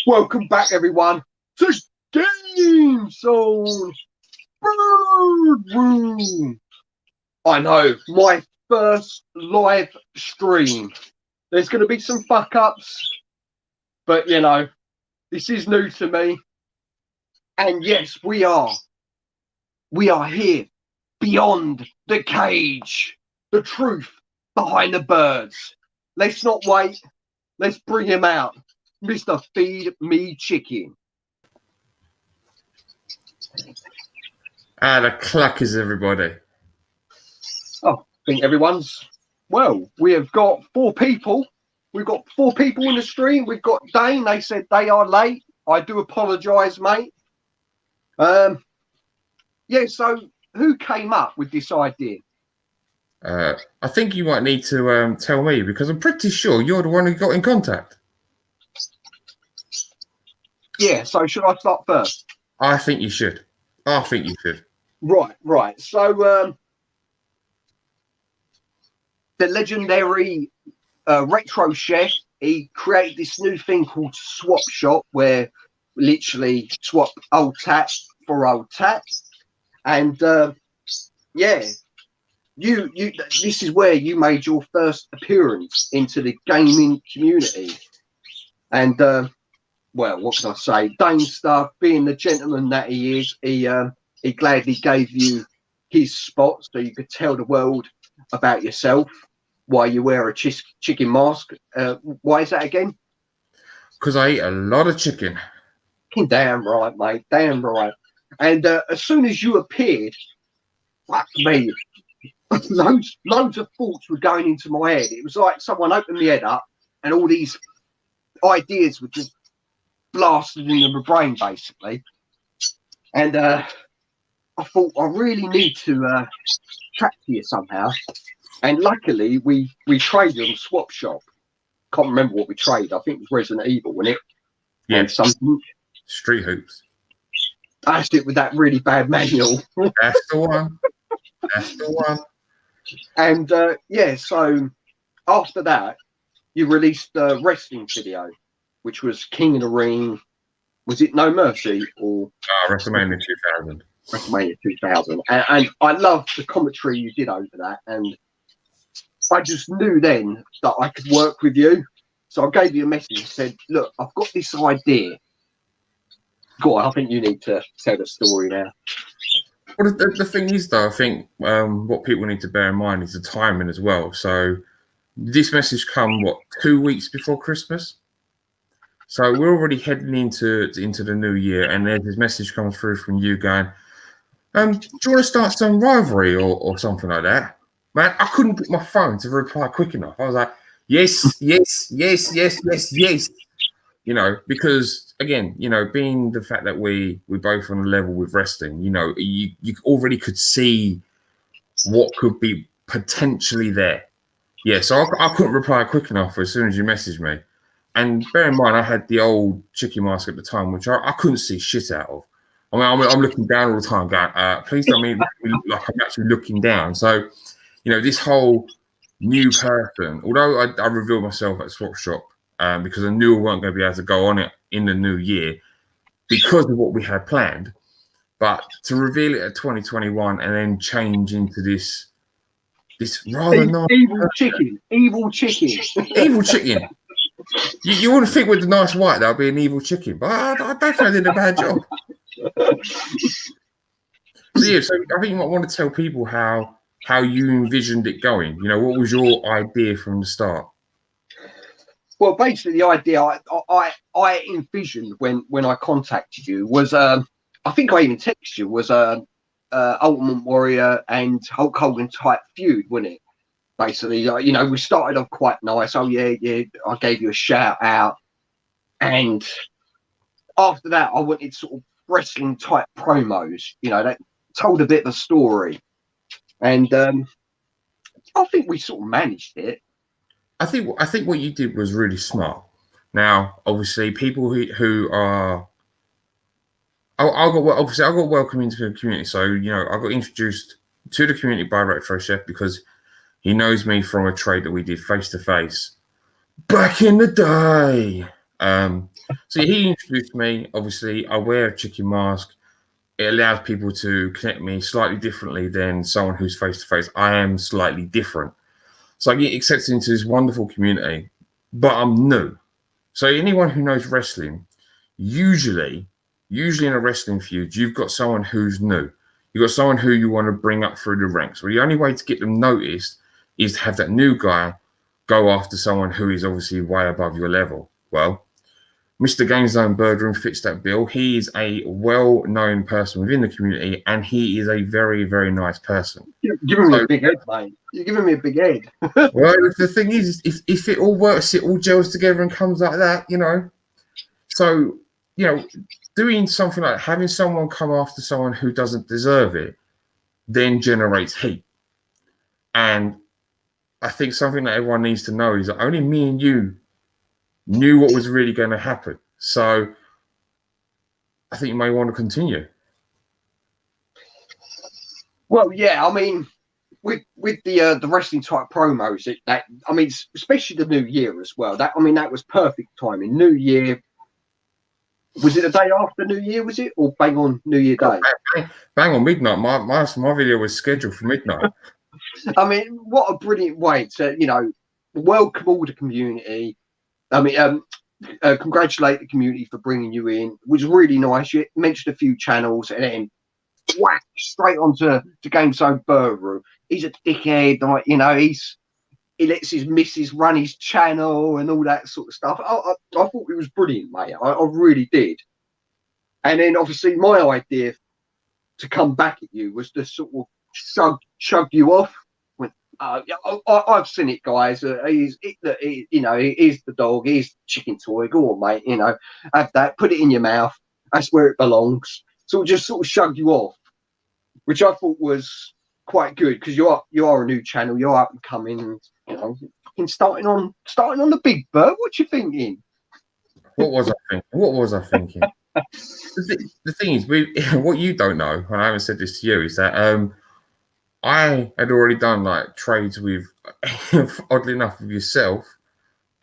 Welcome back, everyone, to GameZone Birdroom. I know, my first live stream. There's going to be some fuck ups, but you know, this is new to me. And yes, we are here beyond the cage, the truth behind the birds. Let's not wait. Let's bring him out. Mr. Feed Me Chicken. The clackers, everybody. Oh, I think everyone's well. We have got 4 people. We've got 4 people in the stream. We've got Dane. They said they are late. I do apologise, mate. Yeah. So, who came up with this idea? I think you might need to tell me, because I'm pretty sure you're the one who got in contact. Yeah. So, should I start first? I think you should. Right. So, the legendary retro chef, he created this new thing called Swap Shop, where we literally swap old tat for old tat. And yeah, you this is where you made your first appearance into the gaming community. And well, what can I say? Danester, being the gentleman that he is, he gladly gave you his spot so you could tell the world about yourself while you wear a chicken mask. Why is that again? Because I eat a lot of chicken. Damn right, mate. Damn right. And as soon as you appeared, fuck me, loads of thoughts were going into my head. It was like someone opened my head up and all these ideas were just blasted into my brain, basically. And I thought I really need to chat to you somehow. And luckily, we traded on Swap Shop. Can't remember what we traded. I think it was Resident Evil, wasn't it? Yeah. And something. Street Hoops. I did it with that really bad manual. That's the one. And yeah, so after that, you released a wrestling video, which was King of the Ring. Was it No Mercy or WrestleMania 2000? WrestleMania 2000. And I loved the commentary you did over that. And I just knew then that I could work with you. So I gave you a message and said, look, I've got this idea. Go on, I think you need to tell the story now. Well, the thing is, though, I think what people need to bear in mind is the timing as well. So this message come, 2 weeks before Christmas? So we're already heading into the new year, and there's this message comes through from you going, do you want to start some rivalry or something like that? Man, I couldn't put my phone to reply quick enough. I was like, yes. You know, because again, you know, being the fact that we both on a level with wrestling, you know, you already could see what could be potentially there. Yeah, so I couldn't reply quick enough as soon as you messaged me. And bear in mind, I had the old chicken mask at the time, which I couldn't see shit out of. I mean, I'm looking down all the time, going, please don't make me look like I'm actually looking down. So, you know, this whole new person, although I revealed myself at Swap Shop because I knew I weren't going to be able to go on it in the new year because of what we had planned, but to reveal it at 2021 and then change into this rather nice evil chicken. Evil chicken. You wouldn't think with the nice white that would be an evil chicken, but I definitely did a bad job. So I think you might want to tell people how you envisioned it going. You know, what was your idea from the start? Well, basically, the idea I envisioned when I contacted you was, I think I even texted you, was Ultimate Warrior and Hulk Hogan type feud, wasn't it? Basically, you know, we started off quite nice. Oh yeah, I gave you a shout out, and after that, I wanted sort of wrestling type promos. You know, that told a bit of a story, and I think we sort of managed it. I think what you did was really smart. Now, obviously, people who are, I got welcome into the community. So, you know, I got introduced to the community by Retro Chef because he knows me from a trade that we did face to face back in the day. So he introduced me. Obviously, I wear a chicken mask. It allows people to connect me slightly differently than someone who's face to face. I am slightly different. So I get accepted into this wonderful community, but I'm new. So anyone who knows wrestling, usually in a wrestling feud, you've got someone who's new. You've got someone who you want to bring up through the ranks. Well, the only way to get them noticed is to have that new guy go after someone who is obviously way above your level. Well, Mr. GameZone Birdroom fits that bill. He is a well-known person within the community, and he is a very, very nice person. You're giving me a big head, mate. You're giving me a big head. Well, the thing is, if it all works, it all gels together and comes like that, you know. So, you know, doing something like having someone come after someone who doesn't deserve it then generates heat. And I think something that everyone needs to know is that only me and you knew what was really going to happen. So I think you may want to continue. Well, yeah, I mean, with the wrestling type promos, especially the New Year as well. That was perfect timing. New Year. Was it the day after New Year? Was it, or bang on New Year Day? Bang on midnight. My video was scheduled for midnight. I mean, what a brilliant way to, you know, welcome all the community. I mean, congratulate the community for bringing you in. It was really nice. You mentioned a few channels, and then whack straight onto GameZone Birdroom. He's a dickhead, like, you know. He lets his missus run his channel and all that sort of stuff. I thought it was brilliant, mate. I really did. And then obviously my idea to come back at you was to sort of shrug you off. I've seen it, guys. He's the dog. He's the chicken toy. Go on, mate. You know, have that. Put it in your mouth. That's where it belongs. So just sort of shug you off, which I thought was quite good because you are a new channel. You're up and coming, and you know, starting on the big bird. What you thinking? What was I thinking? The thing is, what you don't know, and I haven't said this to you, is that I had already done like trades with, oddly enough, with yourself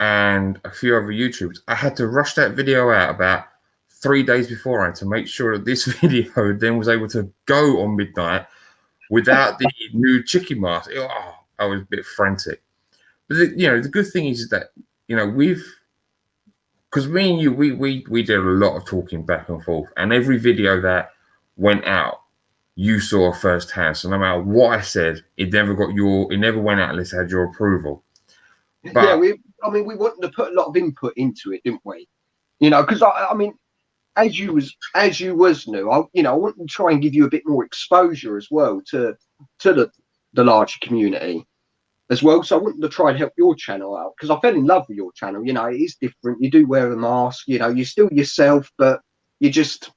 and a few other YouTubers. I had to rush that video out about 3 days beforehand to make sure that this video then was able to go on midnight without the new chicken mask. I was a bit frantic. But the good thing is that, you know, because me and you, we did a lot of talking back and forth, and every video that went out, you saw firsthand. So no matter what I said, it never went out unless it had your approval. But, yeah, we wanted to put a lot of input into it, didn't we? You know, because I mean, as you was new, I wanted to try and give you a bit more exposure as well to the larger community as well. So I wanted to try and help your channel out because I fell in love with your channel. You know, it is different. You do wear a mask. You know, you're still yourself, but you just.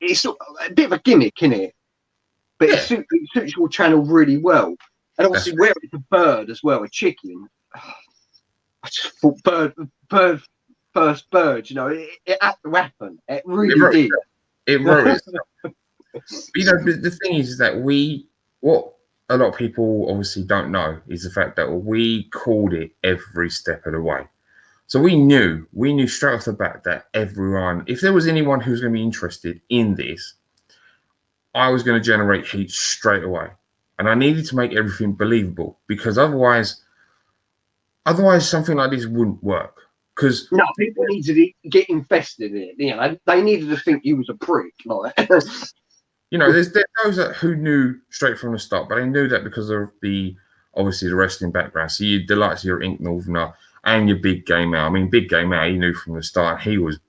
It's a bit of a gimmick, isn't it? But yeah. it suits your channel really well. And obviously, where it's a bird as well, a chicken. I just thought bird first bird. You know, it had to happen. It really did. It wrote itself. You know, the thing is that what a lot of people obviously don't know is the fact that we called it every step of the way. So we knew straight off the bat that everyone, if there was anyone who's going to be interested in this, I was going to generate heat straight away. And I needed to make everything believable because otherwise something like this wouldn't work. Because people needed to get invested in it. You know, they needed to think you was a prick. Like. You know, there's those who knew straight from the start, but they knew that because of obviously the wrestling background. So the likes of your Ink Northerner and your Big Game Out. I mean, Big Game Out, he knew from the start. He was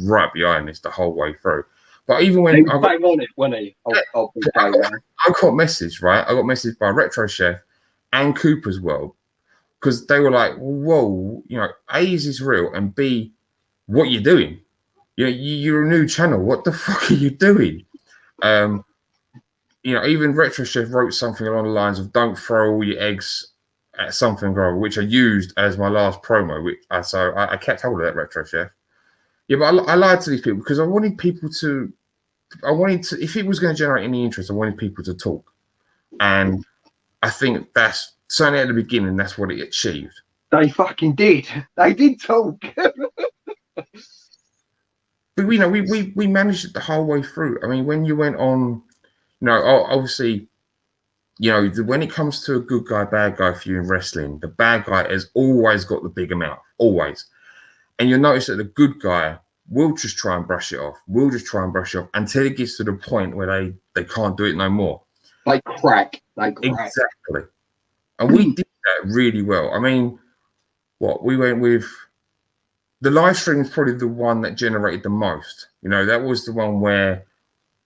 right behind this the whole way through. But even when I got on it, wasn't he? I got messaged, right? I got messaged by Retro Chef and Cooper's World because they were like, "Whoa, you know, A, is this real? And B, what are you doing? You know, you're a new channel. What the fuck are you doing?" You know, even Retro Chef wrote something along the lines of "Don't throw all your eggs at something," which I used as my last promo. So I kept hold of that, Retro Chef. Yeah, but I lied to these people because I wanted people to. If it was going to generate any interest, I wanted people to talk, and I think that's certainly at the beginning. That's what it achieved. They fucking did. They did talk. But we managed it the whole way through. I mean, when you went on, obviously, when it comes to a good guy, bad guy for you in wrestling, the bad guy has always got the bigger mouth, always. And you'll notice that the good guy will just try and brush it off, until it gets to the point where they can't do it no more. They crack. Exactly. And we did that really well. I mean, we went with the live stream is probably the one that generated the most. That was the one where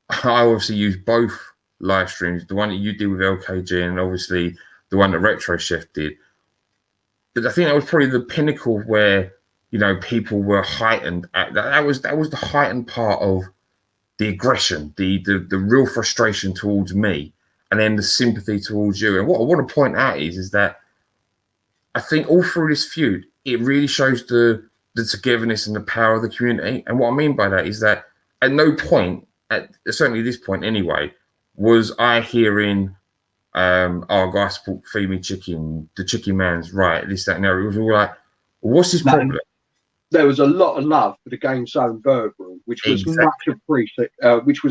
I obviously used both live streams, the one that you did with LKG and obviously the one that Retro Chef did. But I think that was probably the pinnacle where, people were heightened. That was the heightened part of the aggression, the real frustration towards me, and then the sympathy towards you. And what I want to point out is that I think all through this feud, it really shows the togetherness and the power of the community. And what I mean by that is that at no point, certainly this point anyway, was I hearing, guys, feed me chicken, the chicken man's right, this, that, and that. It was all like, what's his problem? There was a lot of love for the GameZone Birdroom, which was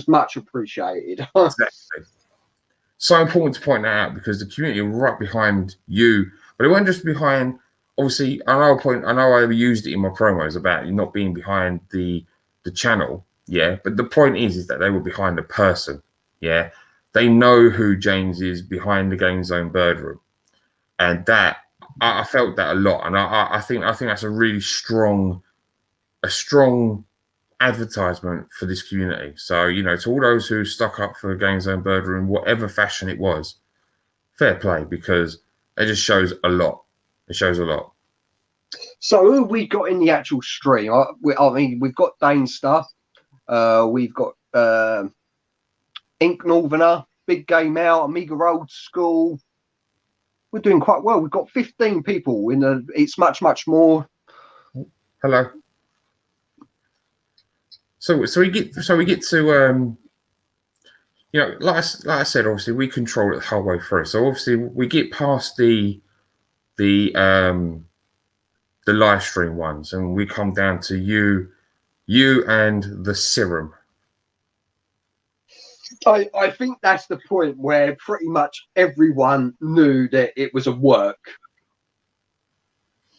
much appreciated. Exactly. So important to point that out because the community were right behind you, but it wasn't just behind. Obviously, I know I used it in my promos about you not being behind the channel, yeah. But the point is that they were behind the person, yeah. They know who James is behind the GameZone Birdroom, and that I felt that a lot, and I think that's a really strong advertisement for this community. So to all those who stuck up for GameZone Birdroom, whatever fashion it was, fair play because it just shows a lot. It shows a lot. So who we got in the actual stream? I mean, we've got Danester, we've got Ink Northerner, Big Game Out, Amiga Old School. We're doing quite well. We've got 15 people in the. It's much more. Hello. So we get to like I said, obviously we control it the whole way through. So obviously we get past the live stream ones, and we come down to you and the serum. I think that's the point where pretty much everyone knew that it was a work.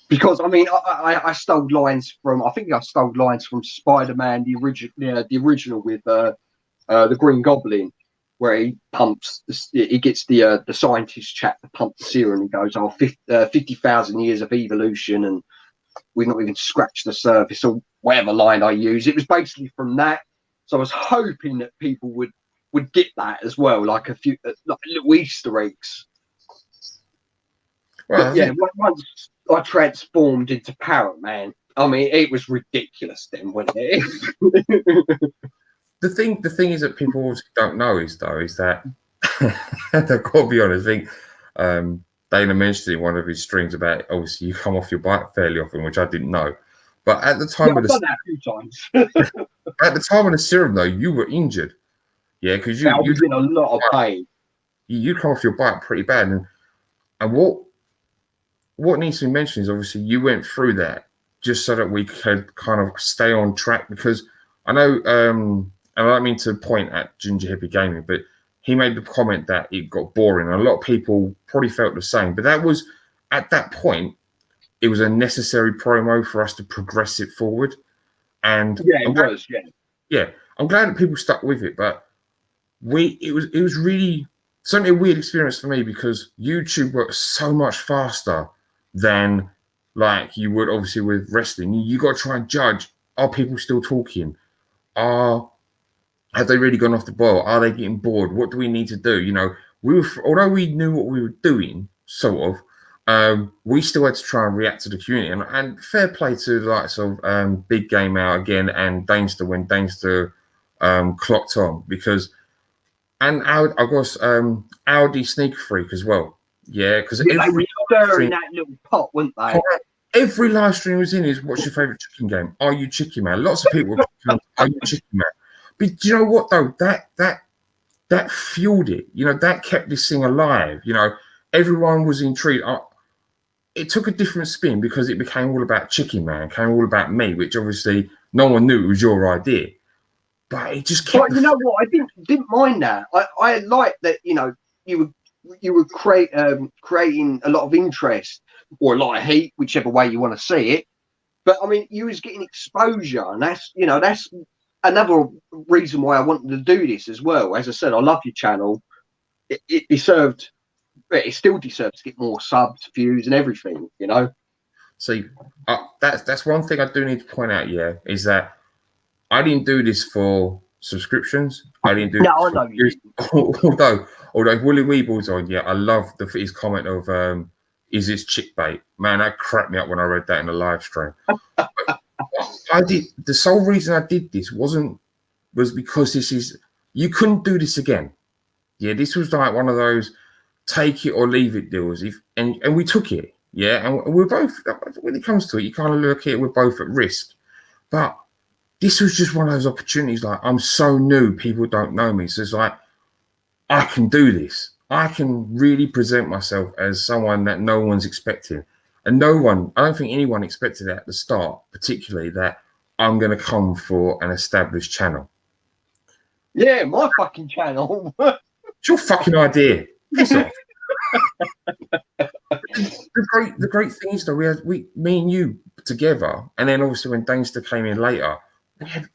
Because I mean, I stole lines from. I think I stole lines from Spider-Man, the original with the Green Goblin, where he pumps. He gets the scientist chap to pump the serum, and he goes, "Oh, 50,000 years of evolution, and we've not even scratched the surface," or whatever line I use. It was basically from that. So I was hoping that people would get that as well, like a few like little Easter eggs. Well, but yeah, once I transformed into Parrot Man, I mean, it was ridiculous then, wasn't it? The thing is that people also don't know is that I've got to be honest. I think Dana mentioned in one of his streams about obviously you come off your bike fairly often, which I didn't know. But at the time I've done that a few times. At the time of the serum, though, you were injured. Yeah, because you'd in a lot of pain. You'd come off your bike pretty bad, and what needs to be mentioned is obviously you went through that just so that we could kind of stay on track. Because I know, and I don't mean to point at Ginger Hippie Gaming, but he made the comment that it got boring, and a lot of people probably felt the same. But that was at that point, it was a necessary promo for us to progress it forward. And yeah, it was. Yeah, I'm glad that people stuck with it, but it was really certainly a weird experience for me because YouTube works so much faster than like you would obviously with wrestling. You got to try and judge: are people still talking? Have they really gone off the boil? Are they getting bored? What do we need to do? Although we knew what we were doing, sort of, we still had to try and react to the community. And fair play to the likes of Big Game Out again and Danester when Danester clocked on because. And I guess Audi Sneaker Freak as well. Yeah, because they were stirring that little pot, weren't they? Every live stream was in is what's your favourite chicken game? Are you Chicken Man? Lots of people were are you Chicken Man? But do you know what though? That fueled it. That kept this thing alive. Everyone was intrigued. it took a different spin because it became all about Chicken Man, became all about me, which obviously no one knew it was your idea. But it just kept. But you know what? I didn't mind that. I liked that. You know, you were creating a lot of interest or a lot of heat, whichever way you want to see it. But I mean, you was getting exposure, and that's another reason why I wanted to do this as well. As I said, I love your channel. It deserved. It still deserves to get more subs, views, and everything. You know. See, that's one thing I do need to point out. Yeah, is that I didn't do this for subscriptions. I didn't do No, this I for know you views. Although Willie Weeble's on, yeah, I love his comment of is this chick bait? Man, that cracked me up when I read that in the live stream. I did the sole reason I did this was because you couldn't do this again. Yeah, this was like one of those take it or leave it deals. And we took it, yeah, and we're both, when it comes to it, you kind of look at it, we're both at risk. But this was just one of those opportunities. Like, I'm so new, people don't know me, so it's like I can do this. I can really present myself as someone that no one's expecting. And I don't think anyone expected at the start, particularly, that I'm going to come for an established channel. Yeah, my fucking channel. It's your fucking idea. Piss off. The great thing is, though, me and you together, and then obviously when Danester came in later,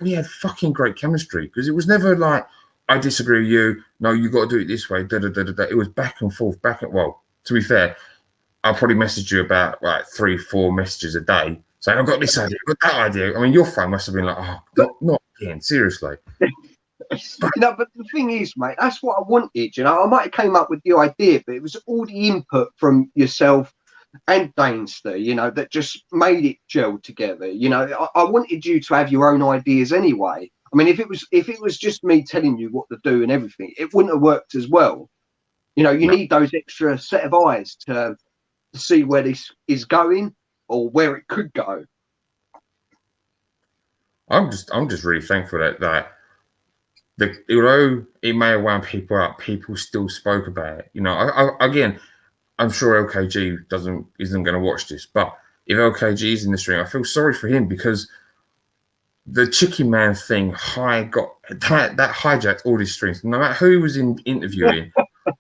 we had fucking great chemistry, because it was never like, I disagree with you. No, you got to do it this way. Da, da, da, da, da. It was back and forth, well, to be fair, I'll probably message you about like 3-4 messages a day saying, I've got this idea, I've got that idea. I mean, your phone must have been like, oh, not again, seriously. But the thing is, mate, that's what I wanted. You know, I might have came up with the idea, but it was all the input from yourself and Danester, you know, that just made it gel together. You know, I wanted you to have your own ideas anyway. I mean, if it was just me telling you what to do and everything, it wouldn't have worked as well. You know, you need those extra set of eyes to see where this is going or where it could go. I'm just really thankful that although it may have wound people up, people still spoke about it. You know, again, I'm sure LKG isn't going to watch this, but if LKG is in the stream, I feel sorry for him, because the Chicken Man thing that hijacked all his streams. No matter who he was interviewing,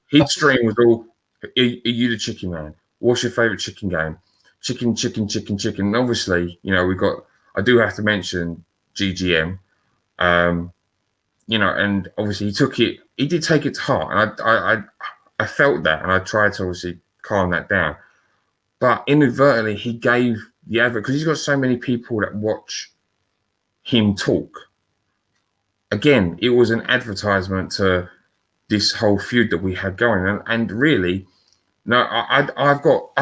his stream was all, are you the Chicken Man? What's your favorite chicken game? Chicken. And obviously, you know, I do have to mention GGM. You know, and obviously he did take it to heart, and I felt that, and I tried to obviously calm that down. But inadvertently, he gave the advert, because he's got so many people that watch him talk. Again, it was an advertisement to this whole feud that we had going, and really, no, I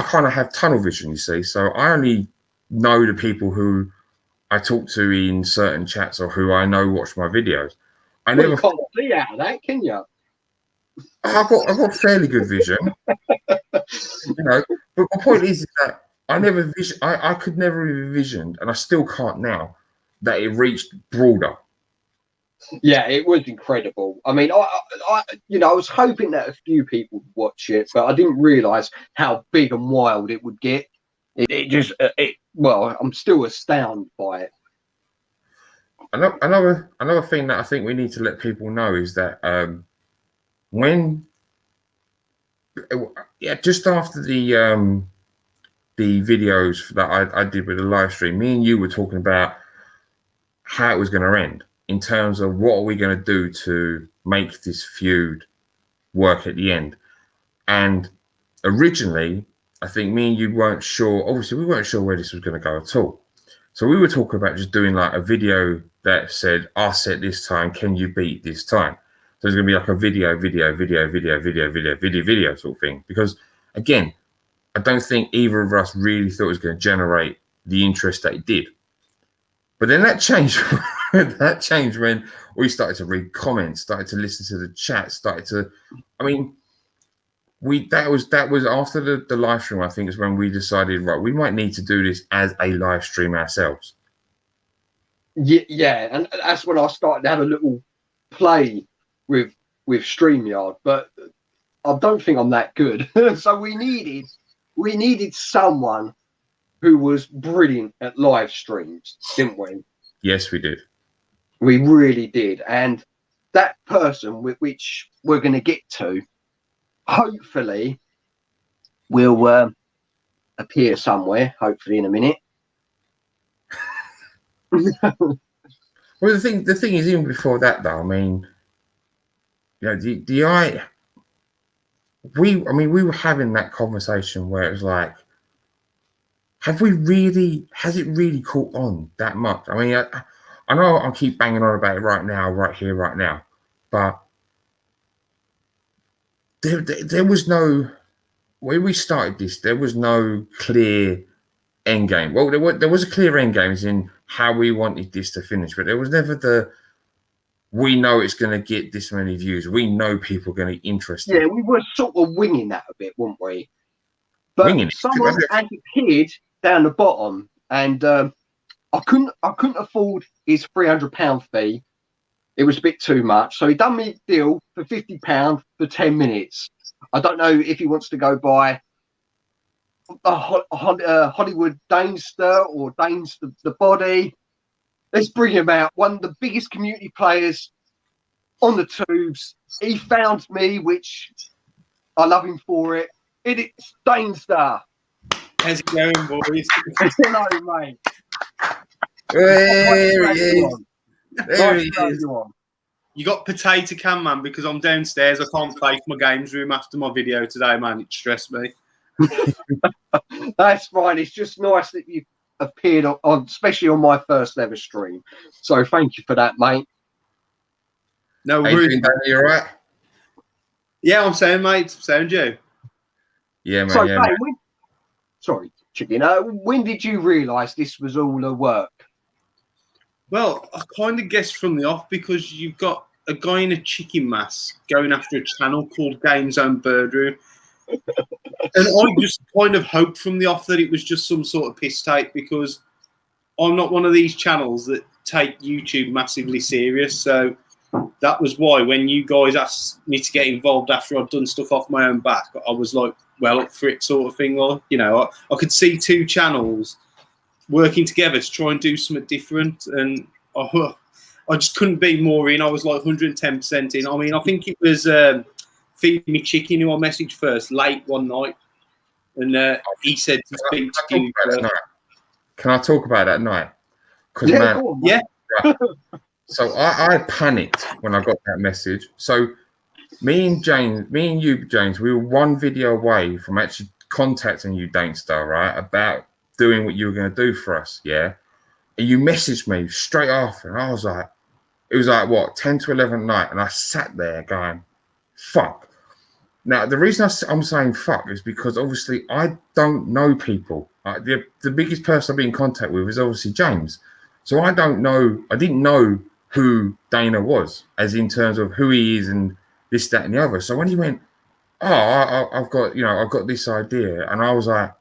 kind of have tunnel vision, you see, so I only know the people who I talk to in certain chats or who I know watch my videos. You can't see out of that, can you? I've got fairly good vision, you know. But my point is that I could never have envisioned, and I still can't now, that it reached broader. Yeah, it was incredible. I mean, I was hoping that a few people would watch it, but I didn't realise how big and wild it would get. Well, I'm still astounded by it. Another thing that I think we need to let people know is that just after the videos that I did with the live stream, me and you were talking about how it was going to end, in terms of what are we going to do to make this feud work at the end. And originally, I think me and you weren't sure. Obviously, we weren't sure where this was going to go at all. So we were talking about just doing like a video that said, "I set this time, can you beat this time?" So it's going to be like a video sort of thing. Because again, I don't think either of us really thought it was going to generate the interest that it did. But then that changed. That changed when we started to read comments, started to listen to the chat, that was after the live stream, I think, is when we decided, right, we might need to do this as a live stream ourselves. Yeah, and that's when I started to have a little play with StreamYard, but I don't think I'm that good. So we needed we needed someone who was brilliant at live streams, didn't we? Yes, we did. We really did. And that person, which we're going to get to, hopefully will appear somewhere, hopefully in a minute. Well, the thing is, even before that, though, I mean, you know, we were having that conversation where it was like, has it really caught on that much? I mean, I know I keep banging on about it right now, right here, right now, but there was no, when we started this, there was no clear end game. Well, there was a clear end game as in how we wanted this to finish, but there was never we know it's going to get this many views. We know people are going to be interested. Yeah, we were sort of winging that a bit, weren't we? But someone had appeared down the bottom, and I couldn't afford his £300 fee. It was a bit too much, so he done me a deal for £50 for 10 minutes. I don't know if he wants to go by Hollywood Danester or Danes the Body. Let's bring him out. One of the biggest community players on the tubes. He found me, which I love him for it. It's Danester. How's it going, boys? Hello, mate. There he is. There he is. You got potato can, man, because I'm downstairs. I can't play for my games room after my video today, man. It stressed me. That's fine. It's just nice that you appeared on, especially on my first ever stream. So thank you for that, mate. No worries. You all right? Yeah, I'm saying, mate. Sound you? Yeah, man. So, yeah, mate, sorry, Chicken. When did you realise this was all a work? Well, I kind of guessed from the off because you've got a guy in a chicken mask going after a channel called GameZone Birdroom. And I just kind of hoped from the off that it was just some sort of piss take because I'm not one of these channels that take YouTube massively serious. So that was why when you guys asked me to get involved after I'd done stuff off my own back, I was like, well, up for it sort of thing. Like, you know, I could see two channels working together to try and do something different. And I just couldn't be more in. I was like 110% in. I mean, I think it was Feed Me Chicken who I messaged first late one night. And he said to speak to you. Can I talk about that night? Yeah, man, go on, yeah. Right. So I panicked when I got that message. So me and you, James, we were one video away from actually contacting you, Danester, right, about doing what you were going to do for us, yeah? And you messaged me straight after, and I was like, it was like, what, 10 to 11 at night, and I sat there going, fuck. Now, the reason I'm saying fuck is because, obviously, I don't know people. The biggest person I've been in contact with is obviously James. So I didn't know who Dana was, as in terms of who he is and this, that, and the other. So when he went, I've got this idea, and I was like,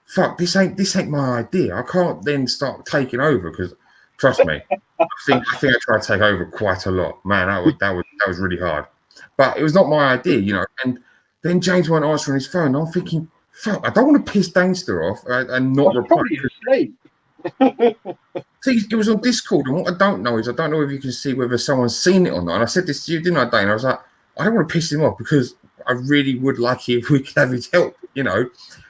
fuck, this ain't my idea. I can't then start taking over because, trust me, I think I tried to take over quite a lot. Man, that was really hard. But it was not my idea, you know. And then James won't answer on his phone. I'm thinking, fuck, I don't want to piss Danester off and not reply. See, it was on Discord, and what I don't know is I don't know if you can see whether someone's seen it or not. And I said this to you, didn't I, Dana? I was like, I don't want to piss him off because I really would like it if we could have his help, you know.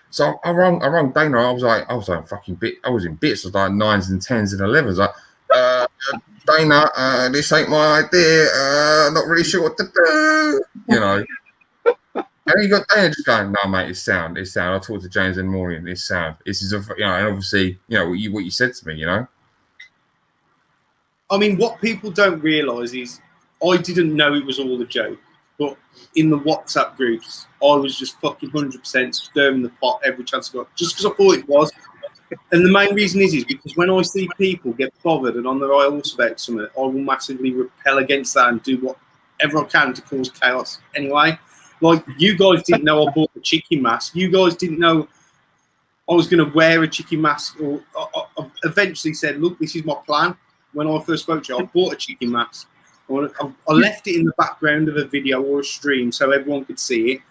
So I rang Dana. I was like fucking bit. I was in bits. I was like 9s and 10s and 11s. Like, Dana, this ain't my idea. Not really sure what to do, you know. And you got Dana just going, no, mate, it's sound. I talked to James in the morning. It's sound. This is and obviously, you know, what you said to me, you know. I mean, what people don't realise is I didn't know it was all a joke. But in the WhatsApp groups, I was just fucking 100% stirring the pot every chance I got, just because I thought it was. And the main reason is because when I see people get bothered and on their eye about something, I will massively repel against that and do whatever I can to cause chaos anyway. Like, you guys didn't know I bought a chicken mask. You guys didn't know I was going to wear a chicken mask. Or I eventually said, look, this is my plan. When I first spoke to you, I bought a chicken mask. I left it in the background of a video or a stream so everyone could see it.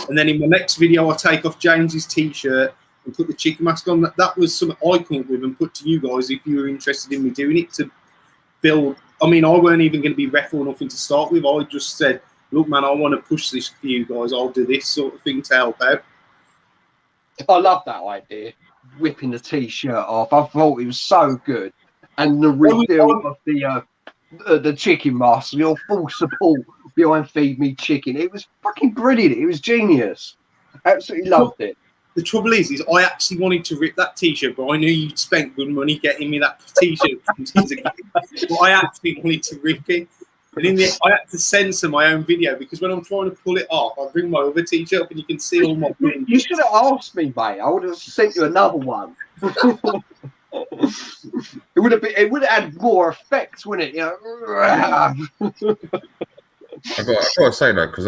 And then in my next video, I take off James's t-shirt and put the chicken mask on. That was something I come up with and put to you guys if you were interested in me doing it to build. I mean, I weren't even going to be ref or nothing to start with. I just said, look, man, I want to push this for you guys. I'll do this sort of thing to help out. I love that idea, whipping the t-shirt off. I thought it was so good. And the reveal of the chicken mask, your full support behind Feed Me Chicken. It was fucking brilliant. It was genius. Absolutely loved it. The trouble is I actually wanted to rip that t-shirt, but I knew you'd spent good money getting me that t-shirt. But I actually wanted to rip it. And in the end, I had to censor my own video because when I'm trying to pull it off, I bring my other t-shirt up and you can see all my things. You should have asked me, mate. I would have sent you another one. It would have had more effects, wouldn't it? You know. I got to say though, because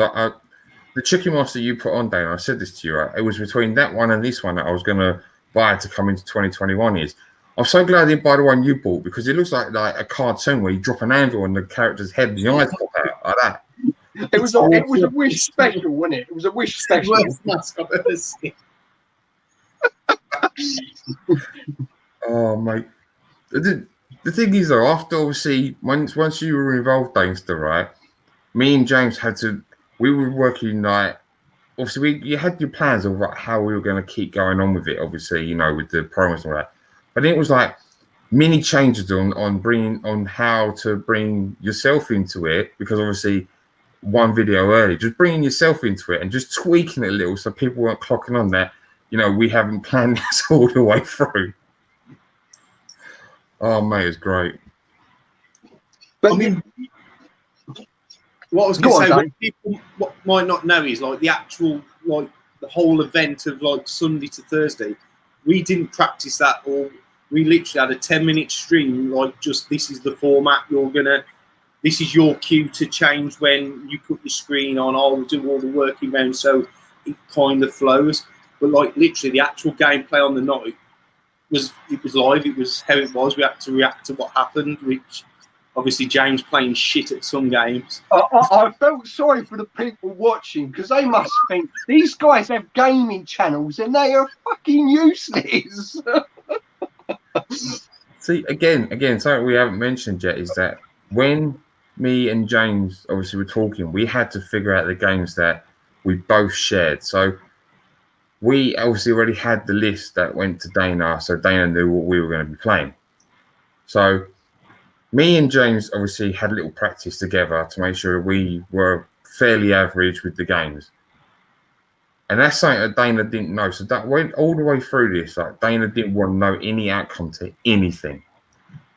the chicken mask that you put on, Dana, I said this to you, right? It was between that one and this one that I was going to buy to come into 2021. I'm so glad I didn't buy the one you bought because it looks like a cartoon where you drop an anvil on the character's head and the eyes pop out like that. It was a Wish special, wasn't it? It was a Wish special. Worst mask I've ever seen. Oh, mate. The thing is, though, after obviously, once you were involved, Danester, right? Me and James we were working like, obviously, you had your plans of how we were going to keep going on with it, obviously, you know, with the promos and all that. But then it was like mini changes on how to bring yourself into it, because obviously, one video early, just bringing yourself into it and just tweaking it a little so people weren't clocking on that, you know, we haven't planned this all the way through. Oh, mate, it's great. But I mean, what I was going to say, what people might not know is like the actual, like the whole event of like Sunday to Thursday, we didn't practice that all. We literally had a 10-minute stream, like just this is the format this is your cue to change when you put your screen on. I'll do all the working round so it kind of flows. But like literally the actual gameplay on the night was live. It was how it was. We had to react to what happened, which obviously James playing shit at some games. I felt sorry for the people watching because they must think these guys have gaming channels and they are fucking useless. See, again, something we haven't mentioned yet is that when me and James obviously were talking, we had to figure out the games that we both shared. So we obviously already had the list that went to Dana, so Dana knew what we were going to be playing. So me and James obviously had a little practice together to make sure we were fairly average with the games. And that's something that Dana didn't know. So that went all the way through this. Like Dana didn't want to know any outcome to anything.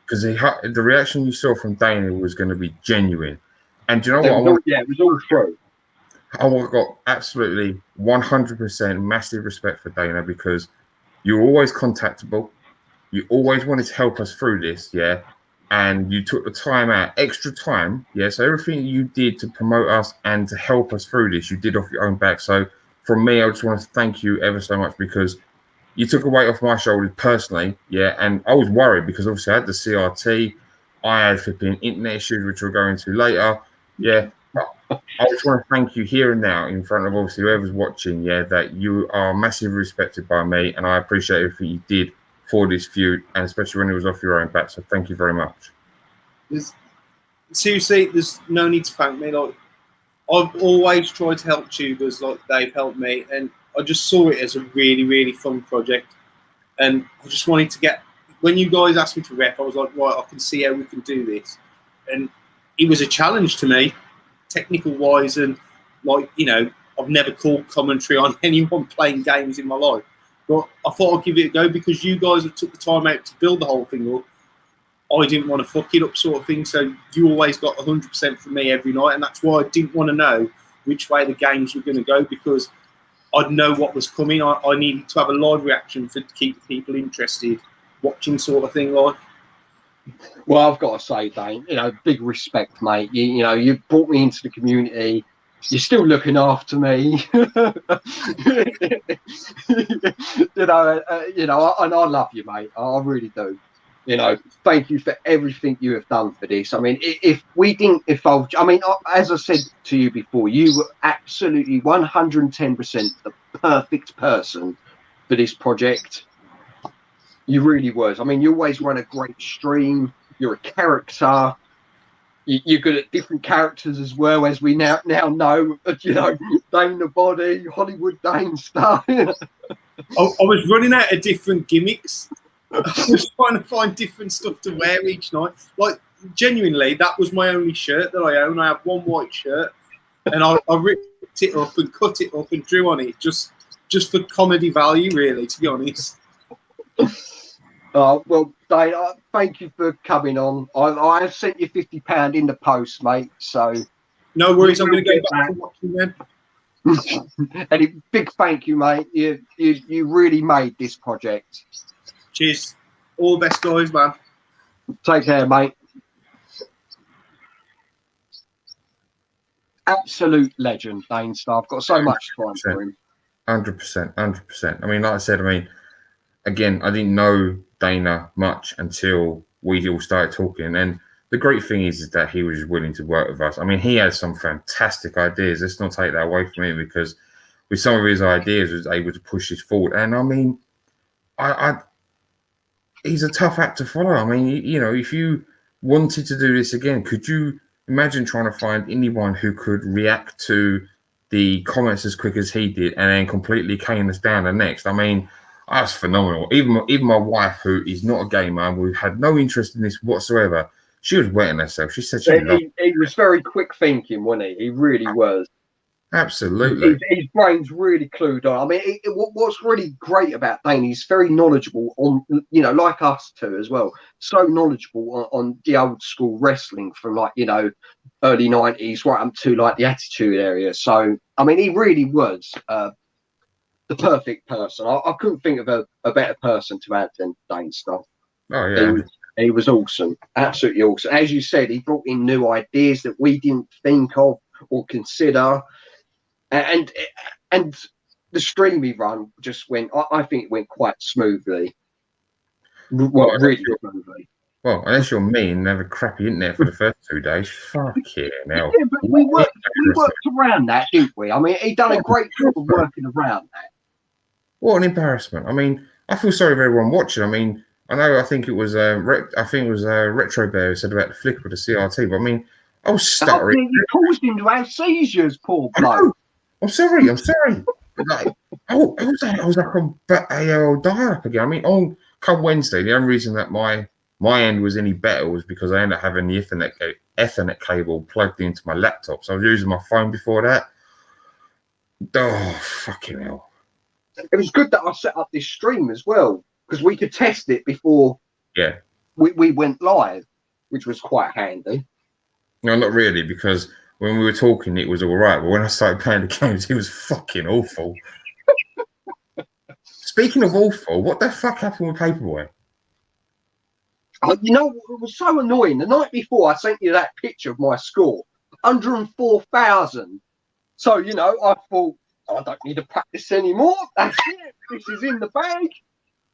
Because the reaction you saw from Dana was going to be genuine. And do you know what? It was all true. I got absolutely 100% massive respect for Dana because you were always contactable. You always wanted to help us through this, yeah? And you took the time out, extra time, yeah? So everything you did to promote us and to help us through this, you did off your own back. So from me, I just want to thank you ever so much because you took a weight off my shoulders personally, yeah? And I was worried because obviously I had the CRT, I had flipping internet issues, which we'll go into later, yeah? I just want to thank you here and now in front of obviously whoever's watching, yeah, that you are massively respected by me and I appreciate everything you did for this feud and especially when it was off your own back. So thank you very much. Seriously, there's no need to thank me. Like I've always tried to help tubers like they've helped me and I just saw it as a really, really fun project. And I just wanted to get, when you guys asked me to rep, I was like, right, I can see how we can do this. And it was a challenge to me, technical wise, and like, you know, I've never called commentary on anyone playing games in my life. But I thought I'd give it a go because you guys have took the time out to build the whole thing up. I didn't want to fuck it up sort of thing. So you always got 100% from me every night. And that's why I didn't want to know which way the games were going to go because I'd know what was coming. I needed to have a live reaction to keep people interested, watching sort of thing like. Well, I've got to say, Dane, you know, big respect, mate. You know, you brought me into the community. You're still looking after me. you know, and I love you, mate. I really do. You know, thank you for everything you have done for this. I mean, if we didn't evolve, I mean, as I said to you before, you were absolutely 110% the perfect person for this project. You really was. I mean, you always run a great stream. You're a character. You're good at different characters as well, as we now know. You know, Dane the Body, Hollywood Danester. I was running out of different gimmicks. I was trying to find different stuff to wear each night. Like, genuinely, that was my only shirt that I own. I have one white shirt, and I ripped it up and cut it up and drew on it just for comedy value, really, to be honest. Well, Dane, thank you for coming on. I have sent you £50 in the post, mate. So no worries, I'm going to go back to watching then. And a big thank you, mate. You really made this project. Cheers. All the best, guys, man. Take care, mate. Absolute legend, Danester. I've got so much time for him. 100%. I mean, like I said, again, I didn't know Dana much until we all started talking. And the great thing is that he was willing to work with us. I mean, he has some fantastic ideas. Let's not take that away from him, because with some of his ideas, he was able to push this forward. And I mean, he's a tough act to follow. I mean, you know, if you wanted to do this again, could you imagine trying to find anyone who could react to the comments as quick as he did and then completely cane us down the next? I mean, that's phenomenal. Even my wife, who is not a gamer and who had no interest in this whatsoever, she was wetting herself. She said he was very quick thinking, wasn't he? He really was. Absolutely. His brain's really clued on. I mean, what's really great about Dane, he's very knowledgeable on, you know, like us two as well. So knowledgeable on the old school wrestling from, like, you know, early 90s right up to like the Attitude Era. So, I mean, he really was the perfect person. I couldn't think of a better person to add than Danester. Oh, yeah. He was awesome. Absolutely awesome. As you said, he brought in new ideas that we didn't think of or consider. And the stream he run just went, I think it went quite smoothly. Well, really smoothly. Well, unless you're me and have a crappy internet for the first 2 days, fuck it, now. Yeah, but we worked around that, didn't we? I mean, he done a great job of working around that. What an embarrassment. I mean, I feel sorry for everyone watching. I mean, I think it was Retro Bear who said about the flick with the CRT, but I mean, I was stuttering. He caused him to have seizures, poor bloke. I'm sorry. Like, I was like on dial-up again. I mean, come Wednesday, the only reason that my end was any better was because I ended up having the Ethernet cable plugged into my laptop. So I was using my phone before that. Oh, fucking hell. It was good that I set up this stream as well, because we could test it before we went live, which was quite handy. No, not really, because when we were talking, it was all right. But when I started playing the games, it was fucking awful. Speaking of awful, what the fuck happened with Paperboy? You know, it was so annoying. The night before, I sent you that picture of my score, 104,000. So, you know, I thought, I don't need to practice anymore. That's it. This is in the bag.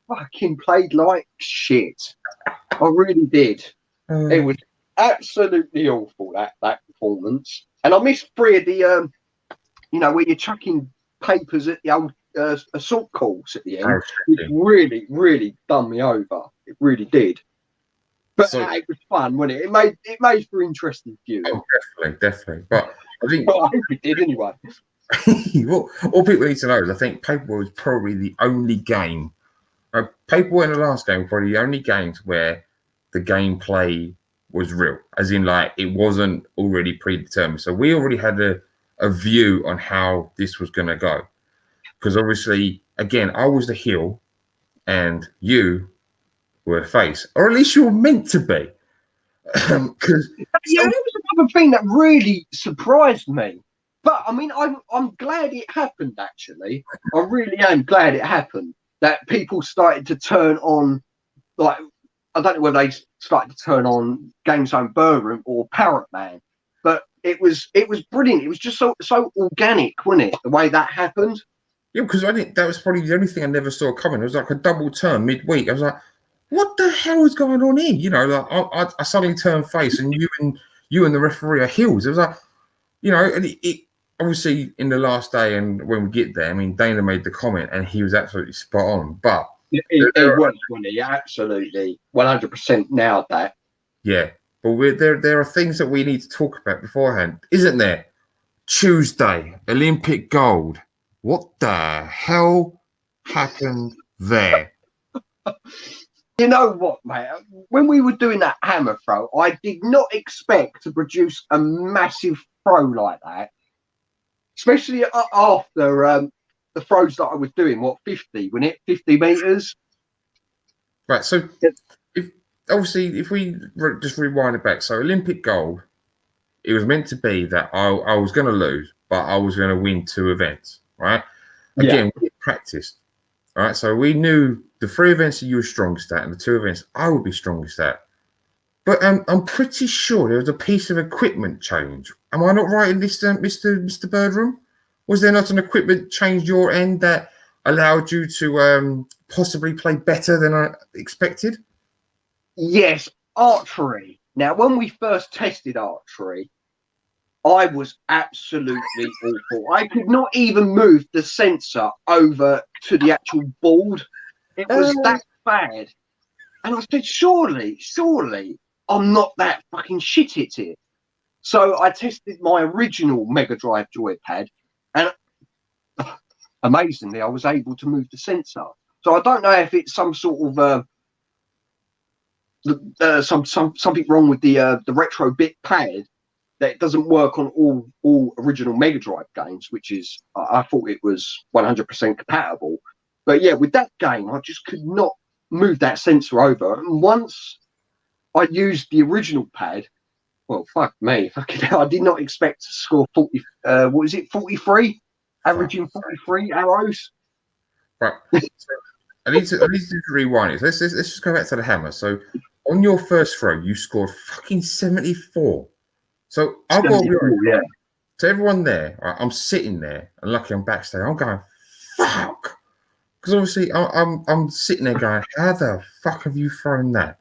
Fucking played like shit. I really did. It was absolutely awful, that performance. And I missed 3 of the, you know, where you're chucking papers at the old assault calls at the end. It really, really done me over. It really did. But it was fun, wasn't it? It made for interesting viewing. Oh, definitely. But I think I hope it did anyway. What all people need to know is I think Paperboy was probably the only game. Paperboy in the last game were probably the only games where the gameplay was real, as in, like, it wasn't already predetermined. So we already had a view on how this was going to go. Because obviously, again, I was the heel and you were the face, or at least you were meant to be. Yeah, it was another thing that really surprised me. But I mean, I'm glad it happened. Actually, I really am glad it happened. That people started to turn on, like, I don't know whether they started to turn on GameZone Birdroom or Parrot Man, but it was brilliant. It was just so organic, wasn't it? The way that happened. Yeah, because I think that was probably the only thing I never saw coming. It was like a double turn midweek. I was like, what the hell is going on here? You know, like I suddenly turned face, and you and the referee are heels. It was like, you know, and it obviously in the last day, and when we get there, I mean, Dana made the comment, and he was absolutely spot on. But it was funny, absolutely, 100% nailed that. yeah, but there are things that we need to talk about beforehand, isn't there? Tuesday, Olympic gold. What the hell happened there? You know what, mate? When we were doing that hammer throw, I did not expect to produce a massive throw like that, especially after the throws that I was doing. What, 50? Wasn't it 50 meters? Right. So, if we just rewind it back, so Olympic gold, it was meant to be that I was going to lose, but I was going to win 2 events. Right. Again, we practiced. All right. So we knew the 3 events that you were strongest at, and the 2 events I would be strongest at. But I'm pretty sure there was a piece of equipment change. Am I not right in this, Mr. Birdroom? Was there not an equipment change your end that allowed you to possibly play better than I expected? Yes, archery. Now, when we first tested archery, I was absolutely awful. I could not even move the sensor over to the actual board. It was that bad. And I said, surely, I'm not that fucking shit at it. So I tested my original Mega Drive joypad, and amazingly, I was able to move the sensor. So I don't know if it's some sort of something wrong with the retro bit pad that it doesn't work on all original Mega Drive games, which is I thought it was 100% compatible. But yeah, with that game, I just could not move that sensor over. And once I used the original pad, well, fuck me, fucking hell, I did not expect to score 40. What was it, 43? Averaging 43 arrows. Right. I need to rewind it. Let's just go back to the hammer. So on your first throw, you scored fucking 74. So I've got to everyone there. Right, I'm sitting there, and lucky I'm backstage. I'm going, fuck, because obviously I'm sitting there going, how the fuck have you thrown that?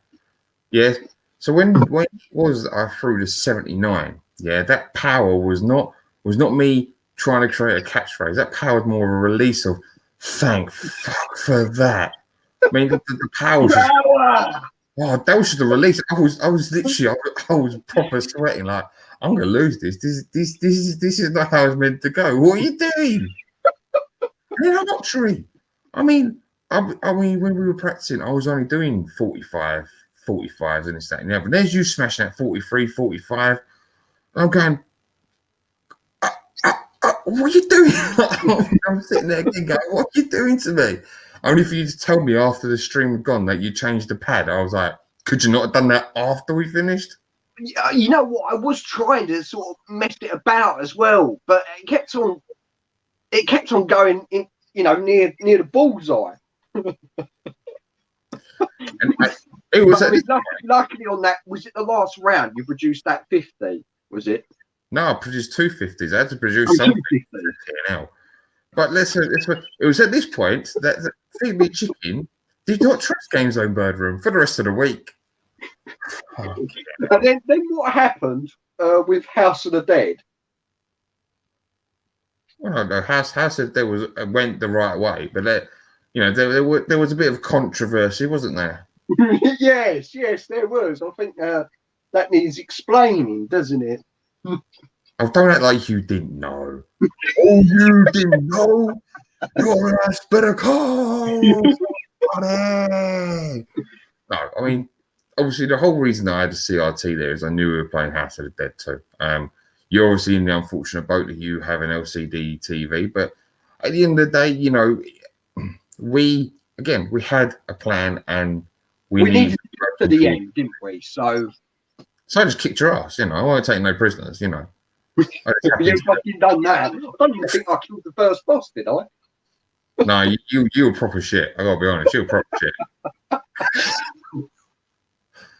Yeah. So when it was I threw the 79, yeah, that power was not me trying to create a catchphrase. That power was more of a release of thank fuck for that. I mean, the power was just, oh, that was just a release. I was literally I was proper sweating. Like, I'm gonna lose this. This is not how it's meant to go. What are you doing? And I'm not true. I mean, when we were practicing, I was only doing 45s and this, that, and the other. And there's you smashing at 43, 45. And I'm going, what are you doing? I'm sitting there again going, what are you doing to me? Only for you to tell me after the stream had gone that you changed the pad. I was like, could you not have done that after we finished? You know what? I was trying to sort of mess it about as well, but it kept on going in, you know, near the bullseye. It was luckily on that. Was it the last round? You produced that 50? Was it? No, I produced 250s. I had to produce something. Now. But it was at this point that Feed Me Chicken did not trust GameZone Birdroom for the rest of the week. Oh, and then what happened with House of the Dead? Well, no, House of the Dead went the right way, but there was a bit of controversy, wasn't there? yes, there was. I think that needs explaining, doesn't it? Oh, don't act like you didn't know. Oh, you didn't know? Your ass better call. No, I mean, obviously, the whole reason I had a CRT there is I knew we were playing House of the Dead too. You're obviously in the unfortunate boat that you have an LCD TV, but at the end of the day, you know, we had a plan and we needed to get to the end, didn't we? So I just kicked your ass, you know. I won't take no prisoners, you know. You fucking done that. I don't even think I killed the first boss, did I? No, you were proper shit. I gotta be honest, you were proper shit.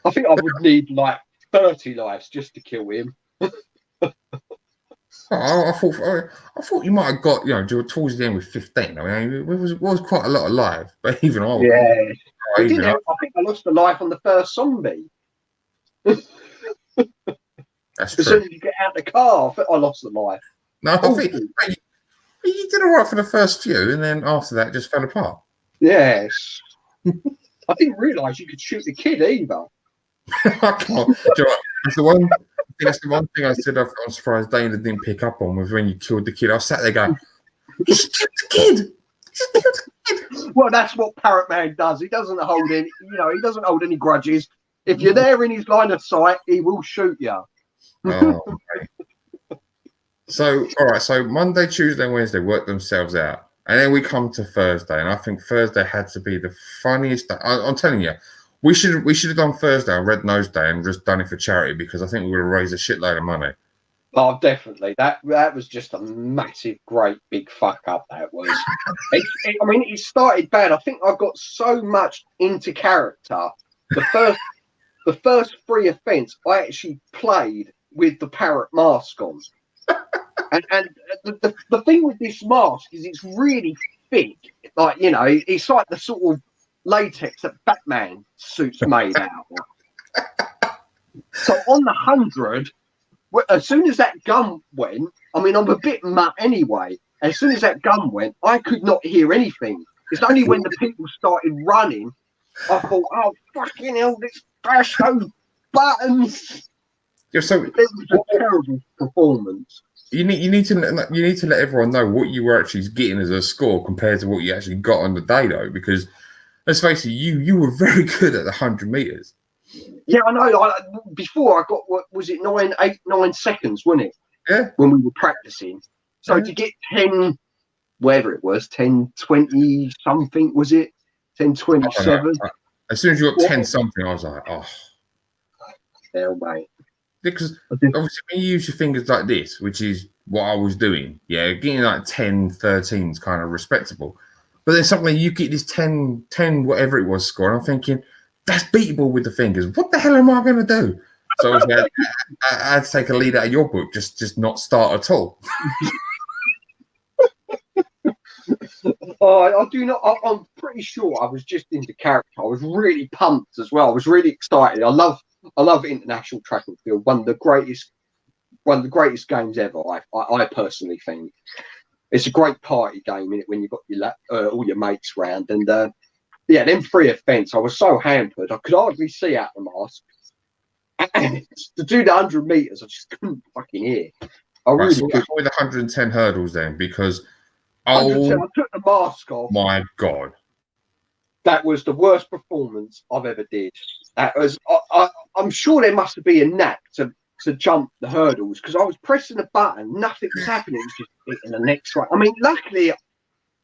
I think I would need like 30 lives just to kill him. I thought you might have got, you know, towards the end with 15. I mean, it was quite a lot alive, but even I It didn't help. I think I lost a life on the first zombie. That's As true. soon as you get out the car, I lost a life. No, I think you did all right for the first few, and then after that, it just fell apart. Yes. I didn't realise you could shoot the kid either. I can't. Do you know what? That's the one. I think that's the one thing I said. I'm surprised Dana didn't pick up on was when you killed the kid. I sat there going, "You just killed the kid! You just killed the kid!" Well, that's what Parrot Man does. He doesn't hold any. He doesn't hold any grudges. If you're there in his line of sight, he will shoot you. Oh, okay. So, all right. So Monday, Tuesday, and Wednesday work themselves out, and then we come to Thursday, and I think Thursday had to be the funniest day. I'm telling you, we should have done Thursday on Red Nose Day and just done it for charity because I think we would have raised a shitload of money. Oh, definitely. That was just a massive, great, big fuck up. That was. It started bad. I think I got so much into character. The first free offence, I actually played with the parrot mask on. And the thing with this mask is it's really thick. Like, it's like the sort of latex that Batman suits made out of. So on the 100, as soon as that gun went, I'm a bit mutt anyway. As soon as that gun went, I could not hear anything. It's only when the people started running, I thought, oh, fucking hell, let's bash those buttons. Yeah, so it was a terrible performance. You need to let everyone know what you were actually getting as a score compared to what you actually got on the day, though, because let's face it, you were very good at the 100 meters. Yeah, I know. Before I got, what was it, 9 seconds, wasn't it? Yeah. When we were practicing. So to get 10, whatever it was, 10:20 something, was it? 10:27. As soon as you got 10 something, I was like, oh. Hell, mate. Because obviously when you use your fingers like this, which is what I was doing, yeah, getting like 10, 13 is kind of respectable. But then suddenly you get this 10, whatever it was score, and I'm thinking, that's beatable with the fingers. What the hell am I going to do? So I had to take a lead out of your book, just not start at all. I do not. I'm pretty sure I was just into character. I was really pumped as well. I was really excited. I love international track and field. One of the greatest games ever. I personally think it's a great party game, innit, when you've got all your mates round. And them free offence, I was so hampered. I could hardly see out the mask. And to do the 100 meters, I just couldn't fucking hear. Right, so with the 110 hurdles then, because I took the mask off. My God. That was the worst performance I've ever did. That was. I'm sure there must have been a knack to jump the hurdles because I was pressing a button, nothing was happening. It was just hitting the next one.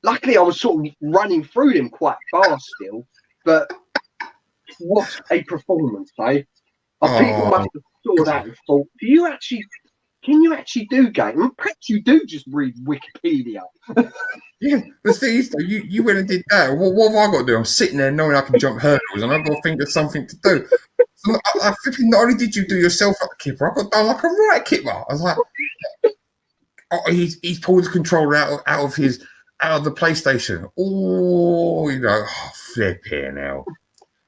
Luckily I was sort of running through them quite fast still. But what a performance, eh? People must have saw that and thought, can you actually do game? Perhaps you do just read Wikipedia. Yeah, the thing is, though, you went and did that. What have I got to do? I'm sitting there knowing I can jump hurdles, and I've got to think of something to do. So I flipping, not only did you do yourself like a kipper, I got done like a right kipper. I was like, he's pulled the controller out of the PlayStation. Oh, flip here now.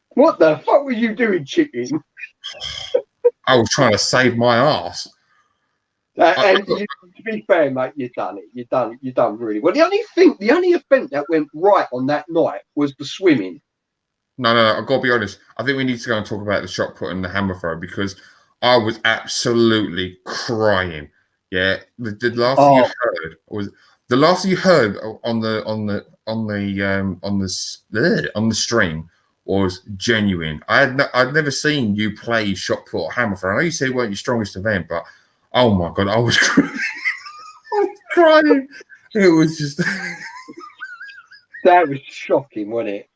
What the fuck were you doing, chicken? I was trying to save my ass. To be fair, mate, you've done it. You've done really well. The only event that went right on that night was the swimming. No, I've got to be honest. I think we need to go and talk about the shot put and the hammer throw because I was absolutely crying. Yeah, the last thing you heard on the stream was genuine. I'd never seen you play shot put or hammer throw. I know you said it weren't your strongest event, but oh my God, I was crying. It was just that was shocking, wasn't it?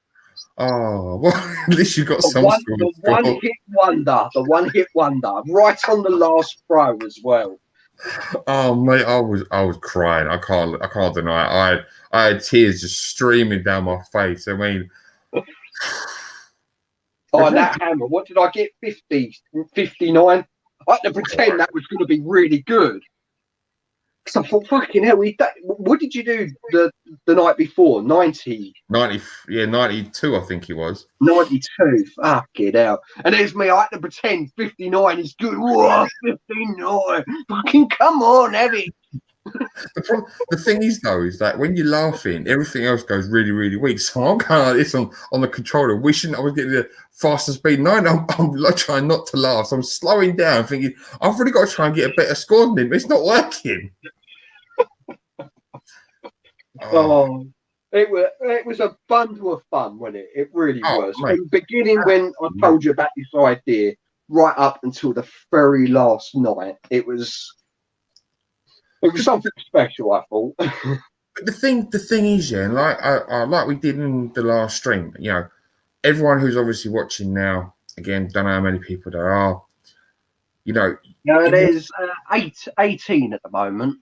Oh, well, at least you got some one hit wonder, right on the last throw as well. Oh mate, I was crying. I can't deny it. I had tears just streaming down my face. I mean, that hammer. What did I get? 50, 59. I had to pretend that was going to be really good. So I thought, fucking hell, what did you do the night before? 90? 90, yeah, 92, I think he was. 92. Fucking hell. And there's me, I had to pretend 59 is good. Whoa, 59. Fucking come on, have it. The thing is, though, is that when you're laughing, everything else goes really, really weak. So I'm kind of like this on the controller, wishing I was getting the faster speed. No, I'm like trying not to laugh. So I'm slowing down, thinking, I've really got to try and get a better score than him. But it's not working. Oh, it was a bundle of fun, wasn't it? It really was. Mate. From the beginning, when I told you about this idea, right up until the very last night, it was something special, I thought. But the thing is, yeah, like we did in the last stream, you know, everyone who's obviously watching now, again, don't know how many people there are, you know. There's 18 at the moment.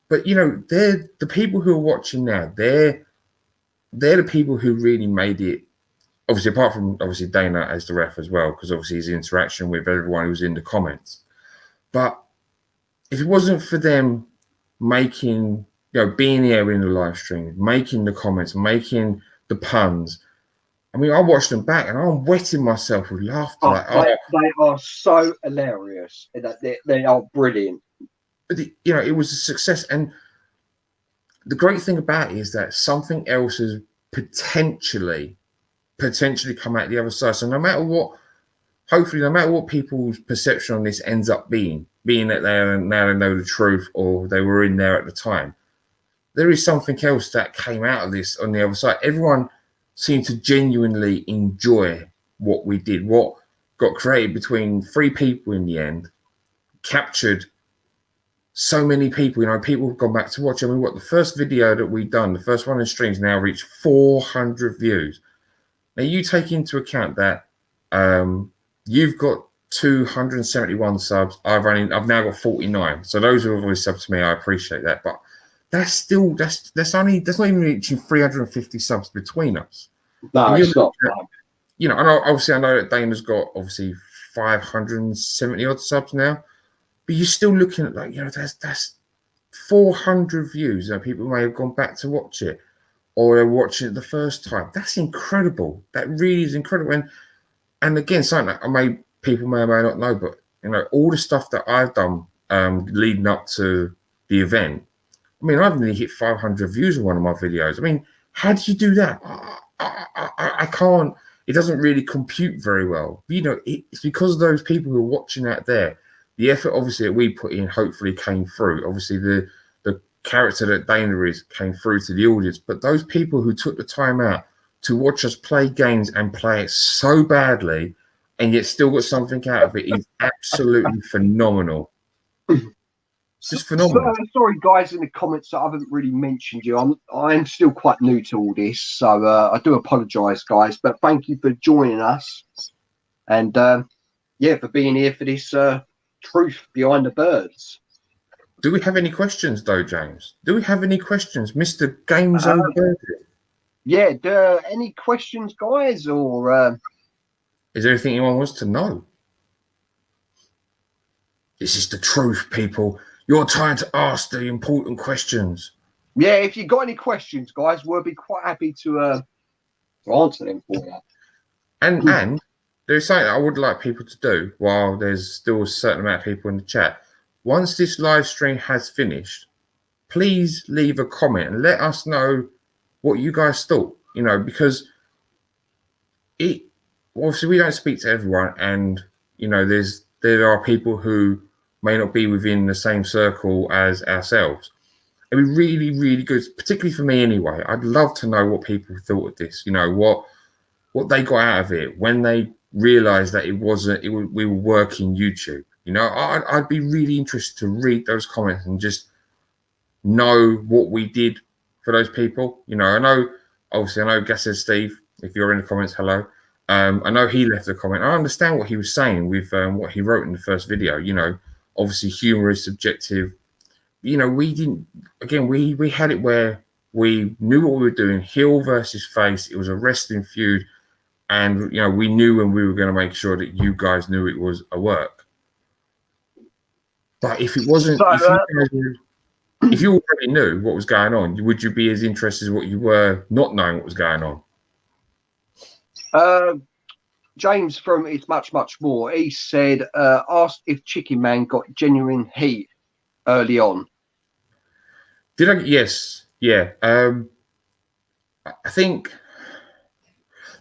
But, you know, they're the people who are watching now, they're the people who really made it, obviously, apart from, obviously, Dana as the ref as well, because obviously his interaction with everyone who's in the comments. But if it wasn't for them making, you know, being here in the live stream, making the comments, making the puns, I mean, I watched them back and I'm wetting myself with laughter. They are so hilarious. They are brilliant. But you know, it was a success, and the great thing about it is that something else has potentially come out the other side. So no matter what, hopefully, no matter what people's perception on this ends up being that they now know the truth or they were in there at the time, there is something else that came out of this on the other side. Everyone seemed to genuinely enjoy what we did, what got created between 3 people in the end, captured so many people. You know, people have gone back to watch. I mean, the first video that we've done, the first one in streams, now reached 400 views. Now, you take into account that you've got 271 subs. I've now got 49. So those who have always subbed to me, I appreciate that. But that's not even reaching 350 subs between us. No, it's not. You know, and obviously I know that Dana's got obviously 570 odd subs now. But you're still looking at, like, you know, that's 400 views. You know, people may have gone back to watch it, or they're watching it the first time. That's incredible. That really is incredible. And again, something that people may or may not know, but, you know, all the stuff that I've done leading up to the event, I mean, I've nearly hit 500 views on one of my videos. I mean, how do you do that? I can't. It doesn't really compute very well. But, you know, it's because of those people who are watching out there. The effort, obviously, that we put in hopefully came through. Obviously, the character that Dana is came through to the audience. But those people who took the time out to watch us play games and play it so badly and yet still got something out of it is absolutely phenomenal. Just phenomenal. Sorry, guys, in the comments, I haven't really mentioned you. I'm still quite new to all this, so I do apologise, guys. But thank you for joining us, and for being here for this truth behind the birds. Do we have any questions, though, James? Do we have any questions, Mr. GameZone Birdroom? Yeah, any questions, guys, or is there anything anyone wants to know? This is the truth, people. Your time to ask the important questions. Yeah, if you got any questions, guys, we'll be quite happy to answer them for you. And there's something I would like people to do while there's still a certain amount of people in the chat. Once this live stream has finished, please leave a comment and let us know what you guys thought. You know, because obviously we don't speak to everyone, and you know, there are people who may not be within the same circle as ourselves. It'd be really, really good, particularly for me anyway. I'd love to know what people thought of this. You know, what they got out of it when they realized that we were working YouTube. You know, I'd be really interested to read those comments and just know what we did for those people. You know, I know Gasser Steve, if you're in the comments, hello. I know he left a comment. I understand what he was saying with what he wrote in the first video. You know, obviously humor is subjective. You know, we had it where we knew what we were doing, heel versus face. It was a wrestling feud. And, you know, we knew when we were going to make sure that you guys knew it was a work. But if it wasn't... if you already knew what was going on, would you be as interested as what you were not knowing what was going on? James from It's Much, Much More, he said, asked if Chicken Man got genuine heat early on. Did I? Yes. Yeah. I think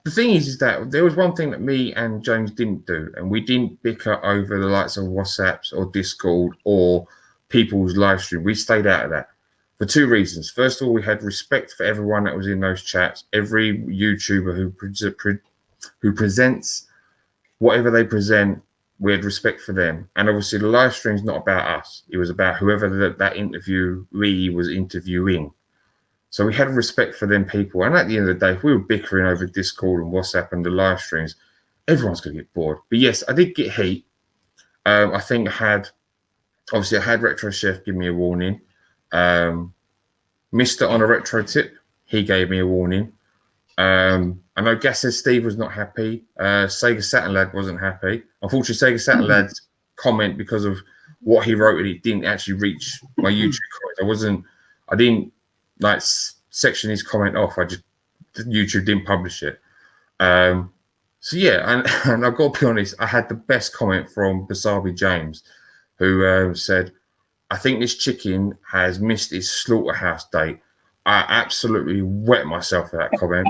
the thing is that there was one thing that me and James didn't do, and we didn't bicker over the likes of WhatsApps or Discord or people's live stream. We stayed out of that for two reasons. First of all, we had respect for everyone that was in those chats. Every YouTuber who presents whatever they present, we had respect for them. And obviously the live stream's not about us. It was about whoever that interviewee was interviewing. So we had respect for them people. And at the end of the day, if we were bickering over Discord and WhatsApp and the live streams, everyone's going to get bored. But yes, I did get heat. I think I had Retro Chef give me a warning. Mr. on a retro tip, he gave me a warning. I know Gasser Steve was not happy. Sega Saturn Lad wasn't happy. Unfortunately, Sega Saturn Lad's comment, because of what he wrote, it didn't actually reach my YouTube comments. I didn't like section his comment off. YouTube didn't publish it. So yeah, and I've got to be honest, I had the best comment from Busubi James, who said, "I think this chicken has missed its slaughterhouse date." I absolutely wet myself at that comment.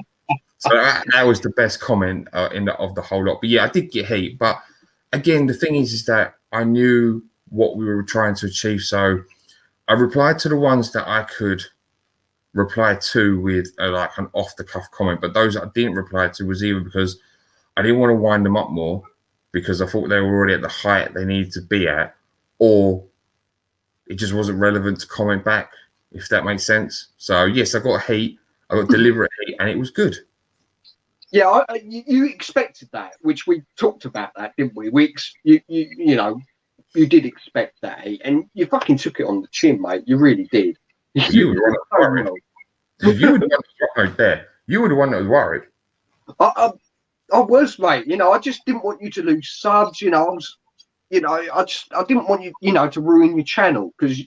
So that was the best comment of the whole lot. But yeah, I did get heat. But again, the thing is that I knew what we were trying to achieve. So I replied to the ones that I could reply to with like an off-the-cuff comment. But those I didn't reply to was either because I didn't want to wind them up more, because I thought they were already at the height they needed to be at, or it just wasn't relevant to comment back, if that makes sense. So yes, I got heat. I got deliberate heat, and it was good. Yeah, you expected that, which we talked about that, didn't we? You know, you did expect that heat, and you fucking took it on the chin, mate. You really did. You were the one that was worried. If you were the one there, you were the one that was worried. I was, mate. You know, I just didn't want you to lose subs. You know, I didn't want you, to ruin your channel, because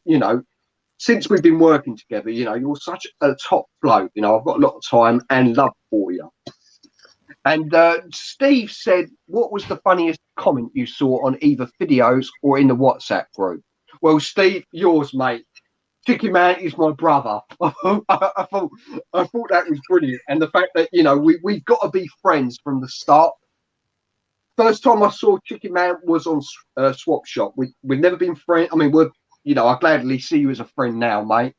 since we've been working together, you're such a top bloke. I've got a lot of time and love for you. And Steve said, what was the funniest comment you saw on either videos or in the WhatsApp group? Well, Steve, yours, mate. Chicken Man is my brother. I thought that was brilliant. And the fact that, we've got to be friends from the start. First time I saw Chicken Man was on Swap Shop. We've never been friends. I mean, I gladly see you as a friend now, mate.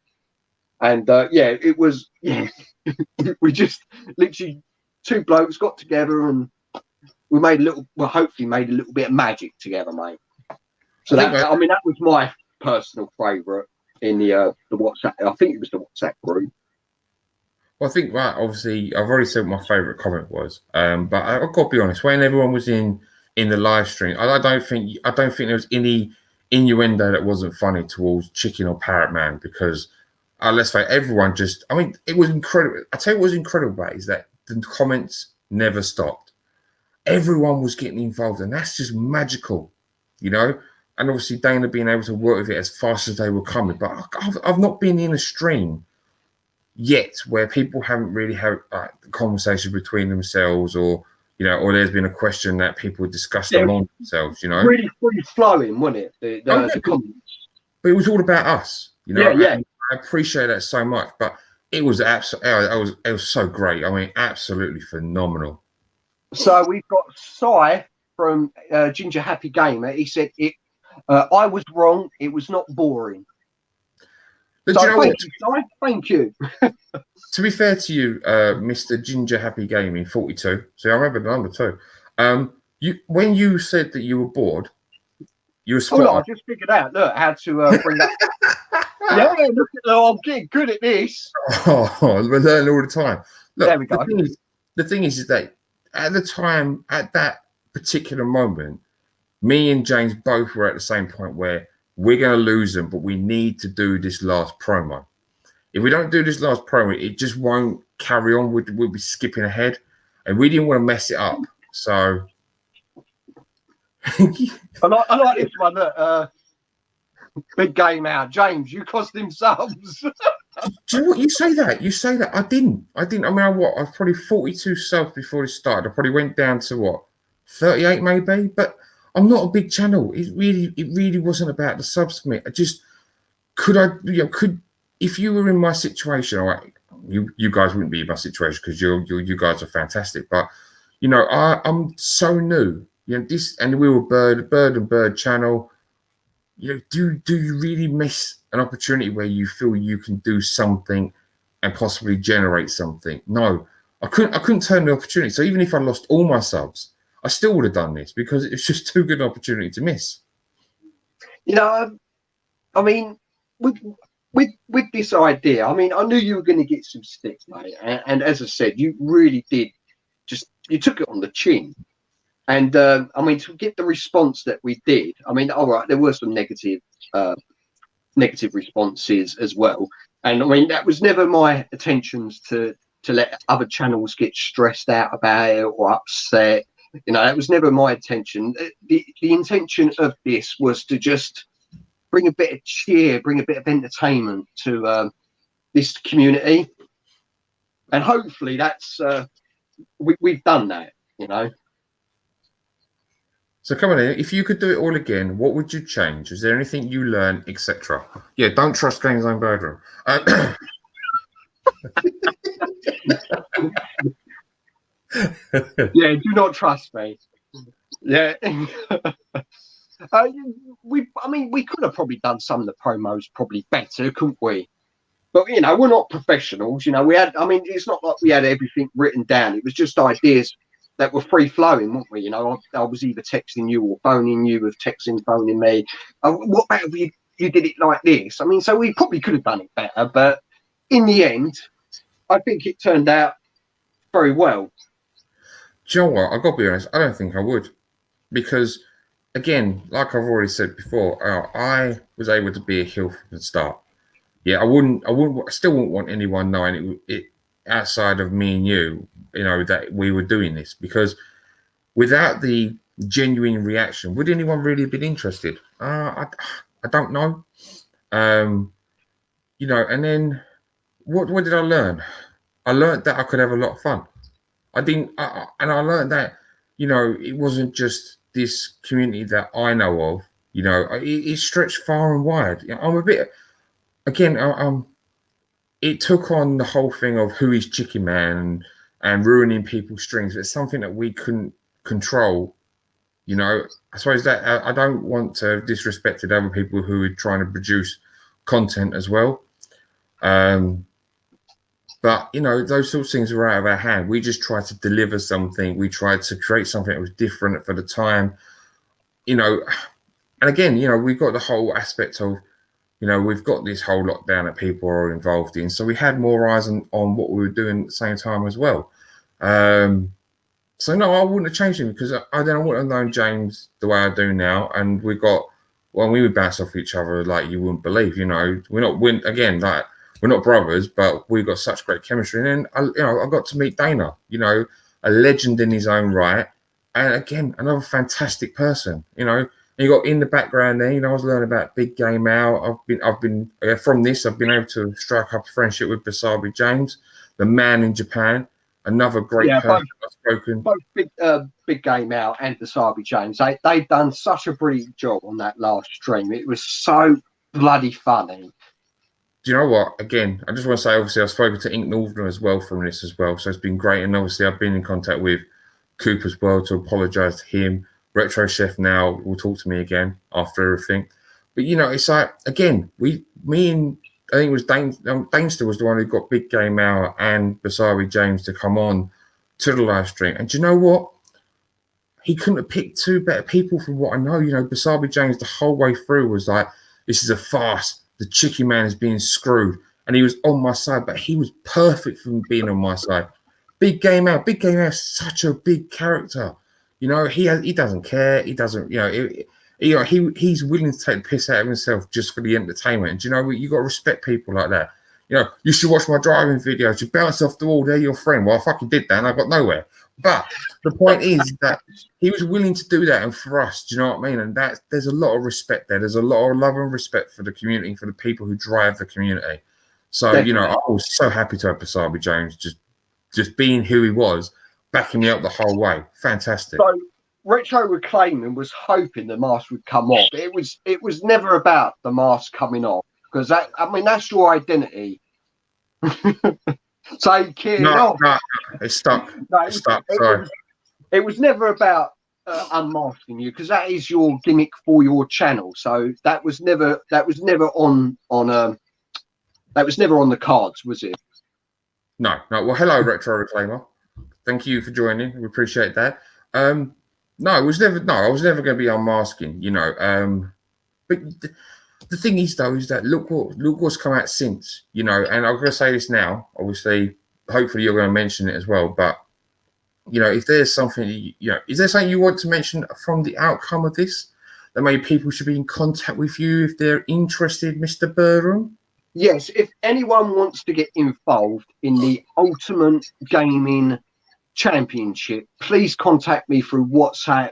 And it was, we just literally two blokes got together and we hopefully made a little bit of magic together, mate. So that was my personal favourite in the WhatsApp. I think it was the WhatsApp group. Well, I think, right, obviously, I've already said what my favourite comment was. But I've got to be honest, when everyone was in the live stream, I don't think there was any innuendo that wasn't funny towards Chicken or Parrot Man, because let's face it, everyone it was incredible. I tell you what was incredible about it is that the comments never stopped. Everyone was getting involved, and that's just magical, And obviously Dana being able to work with it as fast as they were coming. But I've not been in a stream yet where people haven't really had a conversation between themselves, or there's been a question that people discussed among themselves. Really free flowing, wasn't it? The comments. But it was all about us. Yeah. I appreciate that so much. But it was absolutely, it was so great. I mean, absolutely phenomenal. So we've got Sai from Ginger Happy Gamer. He said, I was wrong. It was not boring. So thank you. To be fair to you, Mr. Ginger Happy Gaming 42. See, I remember the number too. When you said that you were bored, you were spot on. I just figured out. Look, how to bring that. Yeah, look at I'm getting good at this. Oh, we're learning all the time. Look, there we go. The thing is that at the time, at that particular moment, me and James both were at the same point where we're going to lose them, but we need to do this last promo. If we don't do this last promo, it just won't carry on. We'll be skipping ahead, and we didn't want to mess it up. So I like this one. Big game out, James. You cost him subs. Do you know what? You say that. I didn't. I mean, I was probably 42 subs before it started. I probably went down to what, 38 maybe. But I'm not a big channel. It really wasn't about the subs for me. I just could if you were in my situation, all right, you guys wouldn't be in my situation because you guys are fantastic. But I'm so new. This, and we were bird channel. Do you really miss an opportunity where you feel you can do something and possibly generate something? No, I couldn't turn the opportunity. So even if I lost all my subs, I still would have done this because it's just too good an opportunity to miss. I mean, with this idea, I mean, I knew you were going to get some stick, mate. And as I said, you really did. You took it on the chin. And I mean, to get the response that we did, I mean, all right, there were some negative responses as well. And I mean, that was never my intentions to let other channels get stressed out about it or upset. That was never my intention. The intention of this was to just bring a bit of cheer, bring a bit of entertainment to this community. And hopefully that's, we've done that, So come on in. If you could do it all again, what would you change? Is there anything you learned, etc.? Yeah, don't trust GameZone Birdroom. Yeah, do not trust me. Yeah. We could have probably done some of the promos probably better, couldn't we? But we're not professionals. It's not like we had everything written down. It was just ideas that were free flowing, weren't we? I was either texting you or phoning you, with texting, phoning me. What about if you did it like this? I mean, so we probably could have done it better, but in the end, I think it turned out very well. Do you know what? I've got to be honest, I don't think I would. Because, again, like I've already said before, I was able to be a heel from the start. Yeah, I still wouldn't want anyone knowing it outside of me and you, that we were doing this, because without the genuine reaction, would anyone really have been interested? I don't know. And then what did I learn? I learned that I could have a lot of fun. I learned that, it wasn't just this community that I know of, it stretched far and wide. I'm a bit, again, it took on the whole thing of who is Chicken Man and ruining people's strings. It's something that we couldn't control. I suppose that I don't want to have disrespected other people who are trying to produce content as well. But, those sorts of things were out of our hand. We just tried to deliver something. We tried to create something that was different for the time, And again, we've got the whole aspect of, we've got this whole lockdown that people are involved in. So we had more eyes on what we were doing at the same time as well. So no, I wouldn't have changed him because I wouldn't have known James the way I do now. And we would bounce off each other like you wouldn't believe. We're not brothers, but we've got such great chemistry. And then I got to meet Dana, a legend in his own right, and again another fantastic person. You got in the background there. I was learning about Big Game Out. I've been from this. I've been able to strike up a friendship with Busubi James, the man in Japan. Another great person I've spoken. Both Big Game Out and Busubi James. They've done such a brilliant job on that last stream. It was so bloody funny. Do you know what? Again, I just want to say, obviously, I've spoken to Ink Northerner as well from this as well. So it's been great. And obviously, I've been in contact with Coop as well to apologise to him. Retro Chef now will talk to me again after everything. But, it's like, again, me and I think it was Danester was the one who got Big Game Out and Busubi James to come on to the live stream. And do you know what? He couldn't have picked two better people from what I know. Busubi James the whole way through was like, this is a farce. The Chicken Man is being screwed. And he was on my side, but he was perfect for being on my side. Big Game Out is such a big character. He doesn't care. He doesn't, he's willing to take the piss out of himself just for the entertainment. And you got to respect people like that. You should watch my driving videos. You bounce off the wall, they're your friend. Well, I fucking did that and I got nowhere. But the point is that he was willing to do that, and for us, do you know what I mean? And that there's a lot of respect there. There's a lot of love and respect for the community, for the people who drive the community. So Definitely. you know, I was so happy to have Busubi James just being who he was, backing me up the whole way. Fantastic. So Retro Reclaiming was hoping the mask would come off. It was never about the mask coming off, because that's your identity. Take it off. No, it's stuck. No, It's stuck. Sorry. It was never about unmasking you, because that is your gimmick for your channel. So that was never on the cards, was it? No. Well, hello, Retro Reclaimer. Thank you for joining. We appreciate that. No, I was never going to be unmasking, you know. But the thing is, though, is that look what's come out since, you know. And I'm going to say this now. Obviously, hopefully, you're going to mention it as well. But you know, if there's something, you know, is there something you want to mention from the outcome of this that maybe people should be in contact with you if they're interested, Mr. Birdroom? Yes, if anyone wants to get involved in the Ultimate Gaming Championship, please contact me through WhatsApp.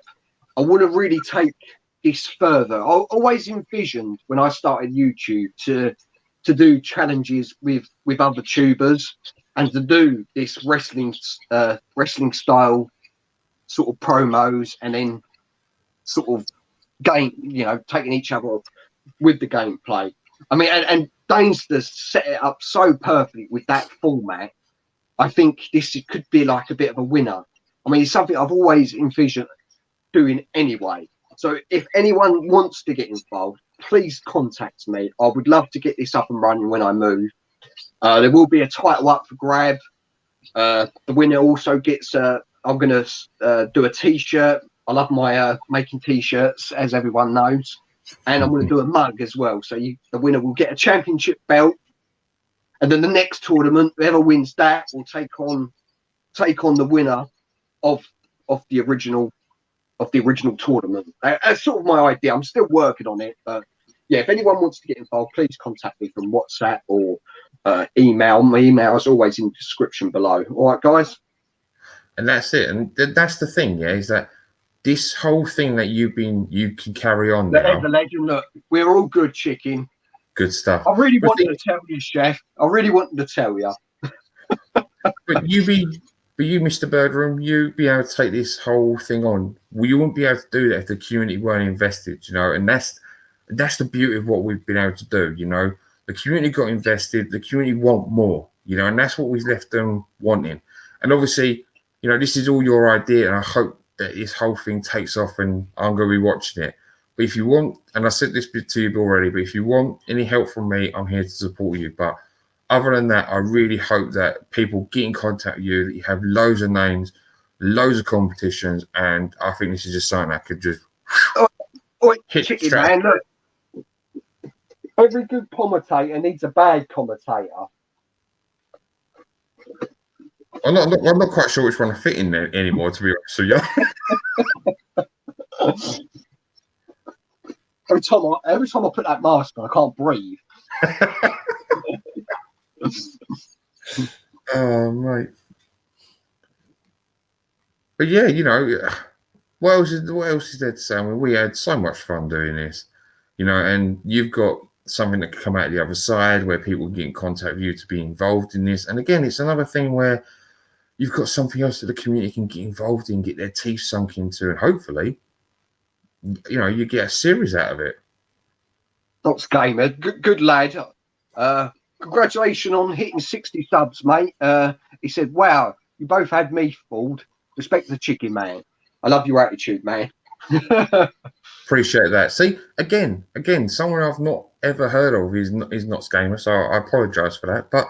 I want to really take this further. I always envisioned when I started YouTube to do challenges with other tubers and to do this wrestling style sort of promos, and then sort of game, you know, taking each other with the gameplay. I mean, and Danester set it up so perfectly with that format. I think this could be like a bit of a winner. I mean, it's something I've always envisioned doing anyway. So if anyone wants to get involved, please contact me. I would love to get this up and running when I move. There will be a title up for grab. The winner also gets, I'm going to do a T-shirt. I love my making T-shirts, as everyone knows. And I'm going to do a mug as well. So the winner will get a championship belt. And then the next tournament, whoever wins that will take on the winner of the original tournament. That's sort of my idea. I'm still working on it, but yeah, if anyone wants to get involved, please contact me from WhatsApp or email. My email is always in the description below. All right, guys. And that's it. And that's the thing, yeah, is that this whole thing that you can carry on now. The legend. Look, we're all good, chicken. Good stuff. I really wanted to tell you, Chef. I really wanted to tell you. But you, Mr. Birdroom, you be able to take this whole thing on. Well, you wouldn't be able to do that if the community weren't invested, you know. And that's the beauty of what we've been able to do, you know. The community got invested. The community want more, you know, and that's what we've left them wanting. And obviously, you know, this is all your idea, and I hope that this whole thing takes off, and I'm going to be watching it. But if you want, and I said this to you already, but if you want any help from me, I'm here to support you. But other than that, I really hope that people get in contact with you, that you have loads of names, loads of competitions, and I think this is just something that could just hit chicken, man, look. Every good commentator needs a bad commentator. I'm not quite sure which one I fit in there anymore, to be honest with you. Every time I put that mask on, I can't breathe. Oh, mate. But yeah, you know, what else is there to say? I mean, we had so much fun doing this, you know, and you've got something that can come out the other side where people get in contact with you to be involved in this. And again, it's another thing where you've got something else that the community can get involved in, get their teeth sunk into, and hopefully, you know, you get a series out of it. Docs Gamer, good lad. Congratulations on hitting 60 subs, mate. He said, wow, you both had me fooled. Respect the chicken, man. I love your attitude, man. Appreciate that. See, again, someone I've not ever heard of is not Gamer, so I apologise for that. But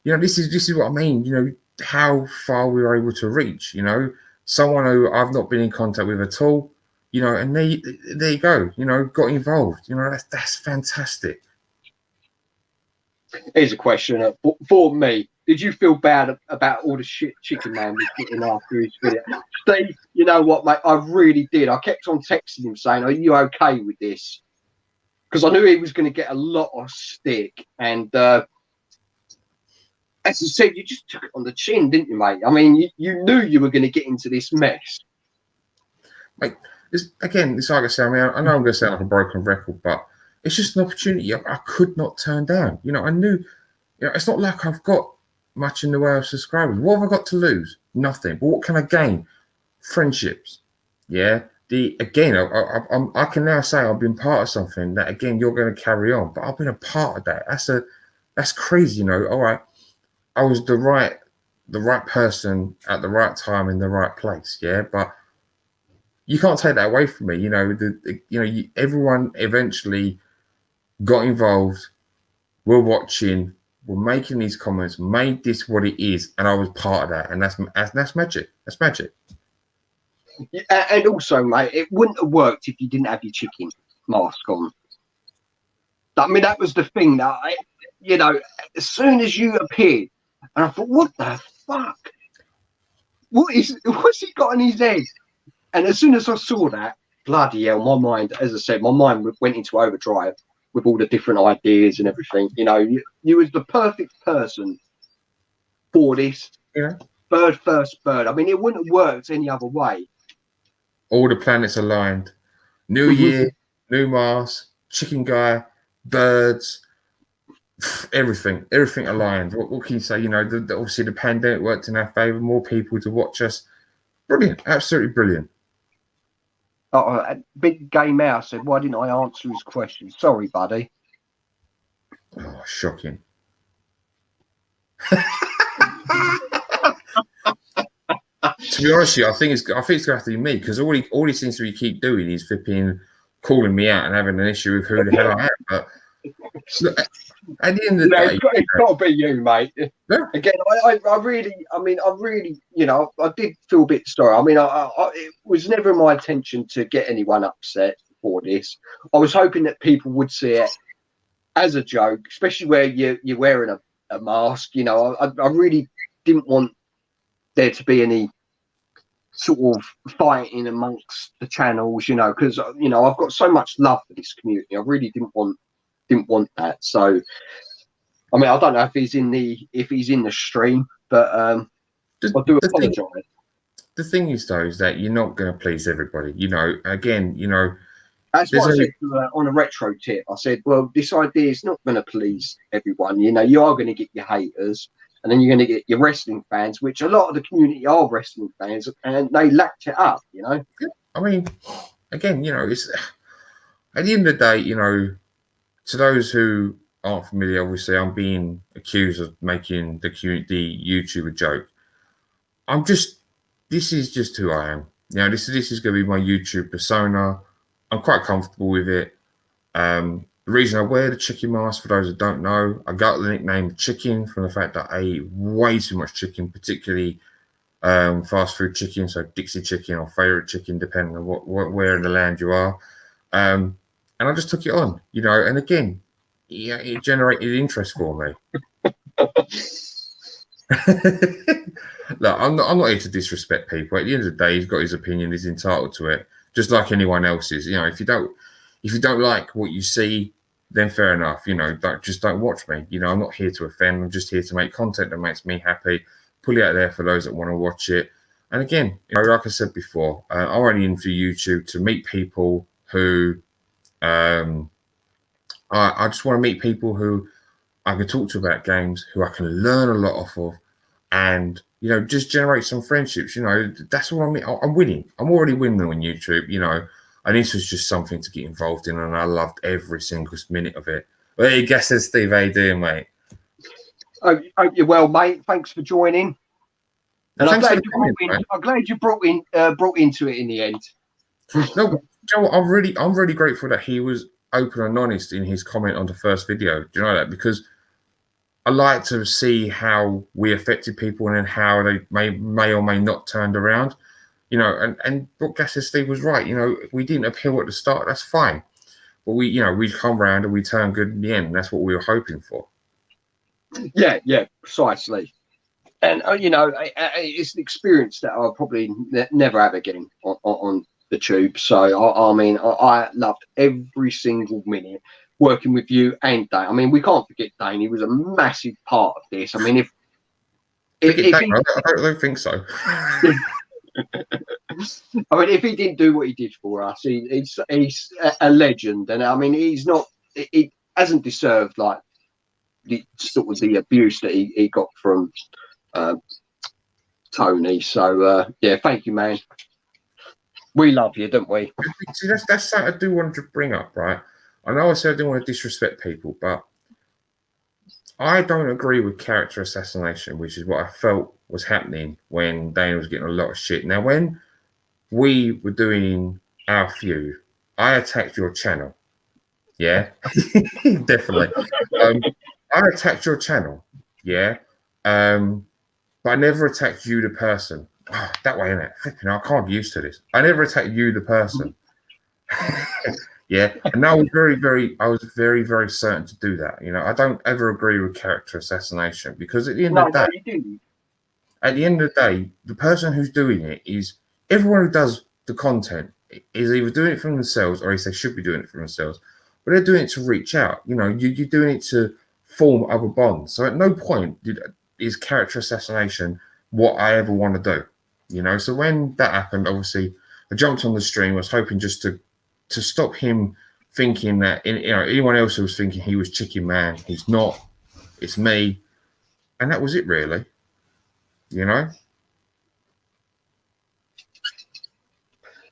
you know, this is what I mean. You know how far we were able to reach. You know, someone who I've not been in contact with at all. You know, and there you go. You know, got involved. You know, that's fantastic. Here's a question for me. Did you feel bad about all the shit Chicken Man was getting after his video? Steve, you know what, mate? I really did. I kept on texting him saying, are you okay with this? Because I knew he was going to get a lot of stick. And as I said, you just took it on the chin, didn't you, mate? I mean, you knew you were going to get into this mess. Like, it's like I say, I mean, I know I'm going to sound like a broken record, but it's just an opportunity I could not turn down. You know, I knew, it's not like I've got much in the way of subscribers. What have I got to lose? Nothing. But what can I gain? Friendships. Yeah. I can now say I've been part of something that, again, you're going to carry on, but I've been a part of that. That's crazy, All right, I was the right person at the right time in the right place, yeah. But you can't take that away from me, everyone eventually got involved. We're watching, we're making these comments, made this what it is, and I was part of that, and that's magic. That's magic. Yeah, and also, mate, it wouldn't have worked if you didn't have your chicken mask on. I mean, that was the thing that as soon as you appeared, and I thought, what the fuck? What's he got on his head? And as soon as I saw that, bloody hell, my mind, as I said, my mind went into overdrive with all the different ideas and everything. You was the perfect person for this. Yeah. Bird first bird. I mean, it wouldn't have worked any other way. All the planets aligned. New year, new Mars, chicken guy, birds, everything aligned. What can you say? Obviously the pandemic worked in our favor. More people to watch us. Brilliant, absolutely brilliant. Big Gay Mouse said, "Why didn't I answer his question?" Sorry, buddy. Oh, shocking. To be honest with you, I think it's going to have to be me, because all he seems to keep doing is flipping, calling me out and having an issue with who the hell I am. But look, at the end of the day, it's got to be you, mate. Yeah. Again, I really, I did feel a bit sorry. I mean, it was never my intention to get anyone upset for this. I was hoping that people would see it as a joke, especially where you're wearing a mask. I really didn't want there to be any sort of fighting amongst the channels, because I've got so much love for this community. I really didn't want that. So I mean, I don't know if he's in the stream, but I do apologise. The thing is, though, is that you're not going to please everybody. Again, that's what I said on a retro tip. I said, well, this idea is not going to please everyone. You are going to get your haters, and then you're going to get your wrestling fans, which a lot of the community are wrestling fans, and they lapped it up. I mean, again, it's at the end of the day, to those who aren't familiar, obviously, I'm being accused of making the YouTube a joke. This is just who I am. This is going to be my YouTube persona. I'm quite comfortable with it. The reason I wear the chicken mask, for those that don't know, I got the nickname Chicken from the fact that I eat way too much chicken, particularly fast food chicken, so Dixie chicken or favorite chicken, depending on where in the land you are. And I just took it on, and again, it generated interest for me. Look, I'm not here to disrespect people. At the end of the day, he's got his opinion, he's entitled to it, just like anyone else's. If you don't like what you see, then fair enough. Don't watch me. I'm not here to offend. I'm just here to make content that makes me happy. Put it out there for those that want to watch it. And again, like I said before, I'm only in for YouTube to meet people who I just want to meet people who I can talk to about games, who I can learn a lot off of, and just generate some friendships. That's what I mean. I'm winning. I'm already winning on YouTube. And this was just something to get involved in, and I loved every single minute of it. Well, hey, guess it, Steve. How you doing, mate? Hope you're well, mate. Thanks for joining. And I'm glad you brought into it in the end. No, Joe, I'm really grateful that he was open and honest in his comment on the first video. Do you know that? Because I like to see how we affected people and then how they may or may not turned around. And what Gasser Steve was right. If we didn't appeal at the start, that's fine. But we come around and we turn good in the end. That's what we were hoping for. Yeah, precisely. And it's an experience that I'll probably never have again on the tube. So I loved every single minute working with you and Dane. I mean, we can't forget Dane. He was a massive part of this. I mean, I don't think so. I mean, if he didn't do what he did for us, he's a legend, and I mean, he's not. He hasn't deserved like the sort of the abuse that he got from Tony. So yeah, thank you, man. We love you, don't we? See, that's something I do want to bring up, right? I know I said I didn't want to disrespect people, but I don't agree with character assassination, which is what I felt was happening when Dana was getting a lot of shit. Now, when we were doing our feud, I attacked your channel. Yeah, definitely. I attacked your channel. Yeah. But I never attacked you, the person. Oh, that way, innit? I can't be used to this. I never attacked you, the person. Yeah, and I was very, very certain to do that. You know, I don't ever agree with character assassination because at the end of the day, the person who's doing it is everyone who does the content is either doing it for themselves or at least they should be doing it for themselves. But they're doing it to reach out. You know, you're doing it to form other bonds. So at no point is character assassination what I ever want to do. You know, so when that happened, obviously I jumped on the stream. I was hoping just to stop him thinking that anyone else who was thinking he was Chicken Man. He's not. It's me, and that was it, really. You know.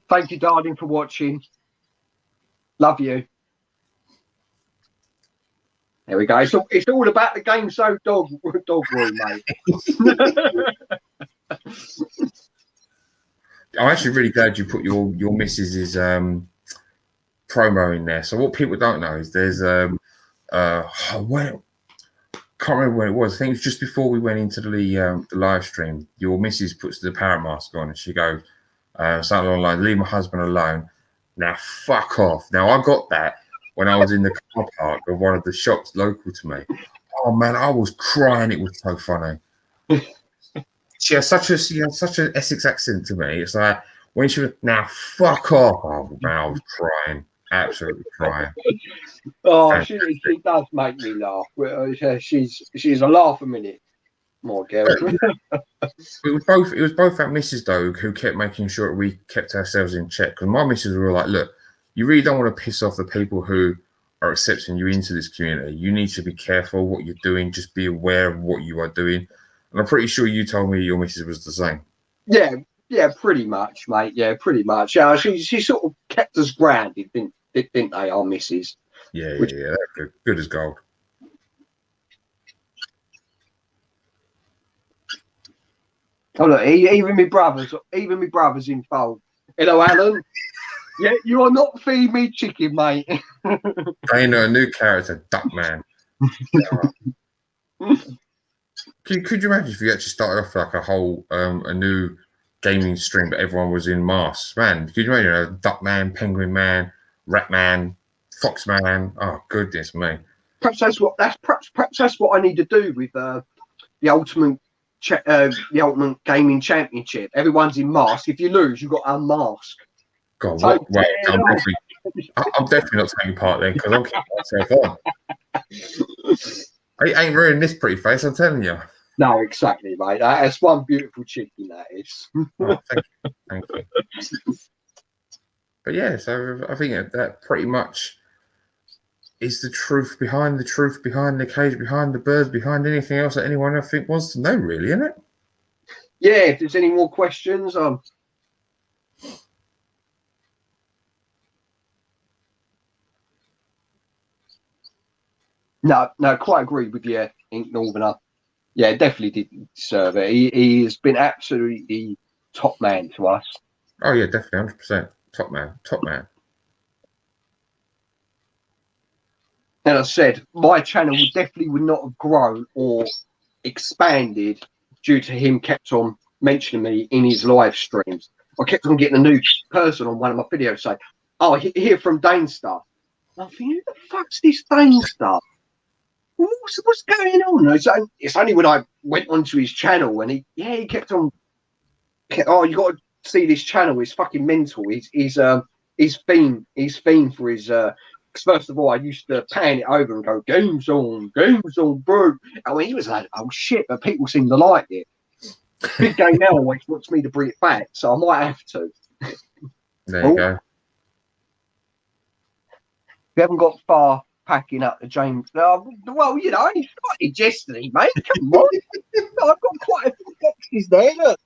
Thank you, darling, for watching. Love you. There we go. It's all about the GameZone dog room, mate. I'm actually really glad you put your missus's promo in there. So what people don't know is there's can't remember when it was. I think it was just before we went into the live stream. Your missus puts the parrot mask on and she goes something online, leave my husband alone. Now fuck off. Now I got that when I was in the car park of one of the shops local to me. Oh man, I was crying. It was so funny. She has such an Essex accent to me. It's like when she was now fuck off. Oh man, I was crying, absolutely crying. Oh, she does make me laugh. She's a laugh a minute, my girl. It was both our missus though who kept making sure we kept ourselves in check. Because my missus were like, look, you really don't want to piss off the people who are accepting you into this community. You need to be careful what you're doing. Just be aware of what you are doing. And I'm pretty sure you told me your missus was the same. Yeah, pretty much, mate. Yeah, pretty much. She sort of kept us grounded, didn't they, our missus? Yeah, they're good as gold. Oh look, even my brothers involved. Hello, Alan. Yeah, you are not feeding me chicken, mate. I know a new character, Duckman. Could you imagine if you actually started off like a whole a new gaming stream, but everyone was in masks? Man, could you imagine Duckman, Penguin Man, Ratman, Foxman? Oh goodness me! Perhaps that's what I need to do with the ultimate gaming championship. Everyone's in mask. If you lose, you've got to unmask. God, what? Wait, I'm definitely not taking part then because I'm keeping myself on. I ain't ruining this pretty face, I'm telling you. No, exactly, mate. That's one beautiful chicken, that is. Oh, thank you. But yeah, so I think that pretty much is the truth behind the cage, behind the birds, behind anything else that anyone I think wants to know, really, isn't it? Yeah, if there's any more questions, No, quite agree with you, Ink Northerner. Yeah, definitely did deserve it. He has been absolutely top man to us. Oh yeah, definitely, 100%. Top man. And I said, my channel definitely would not have grown or expanded due to him kept on mentioning me in his live streams. I kept on getting a new person on one of my videos saying, oh, hear from Danester. I'm thinking, who the fuck's this Danester? What's going on? It's only when I went onto his channel and he kept on. Oh, you got to see this channel. It's fucking mental. His theme for his. Because first of all, I used to pan it over and go GameZone, bro. And when he was like, oh shit, but people seem to like it. Big Game now always wants me to bring it back, so I might have to. There you go. We haven't got far packing up the James. Well, you know, only started yesterday, mate. Come on. I've got quite a few boxes there. Look.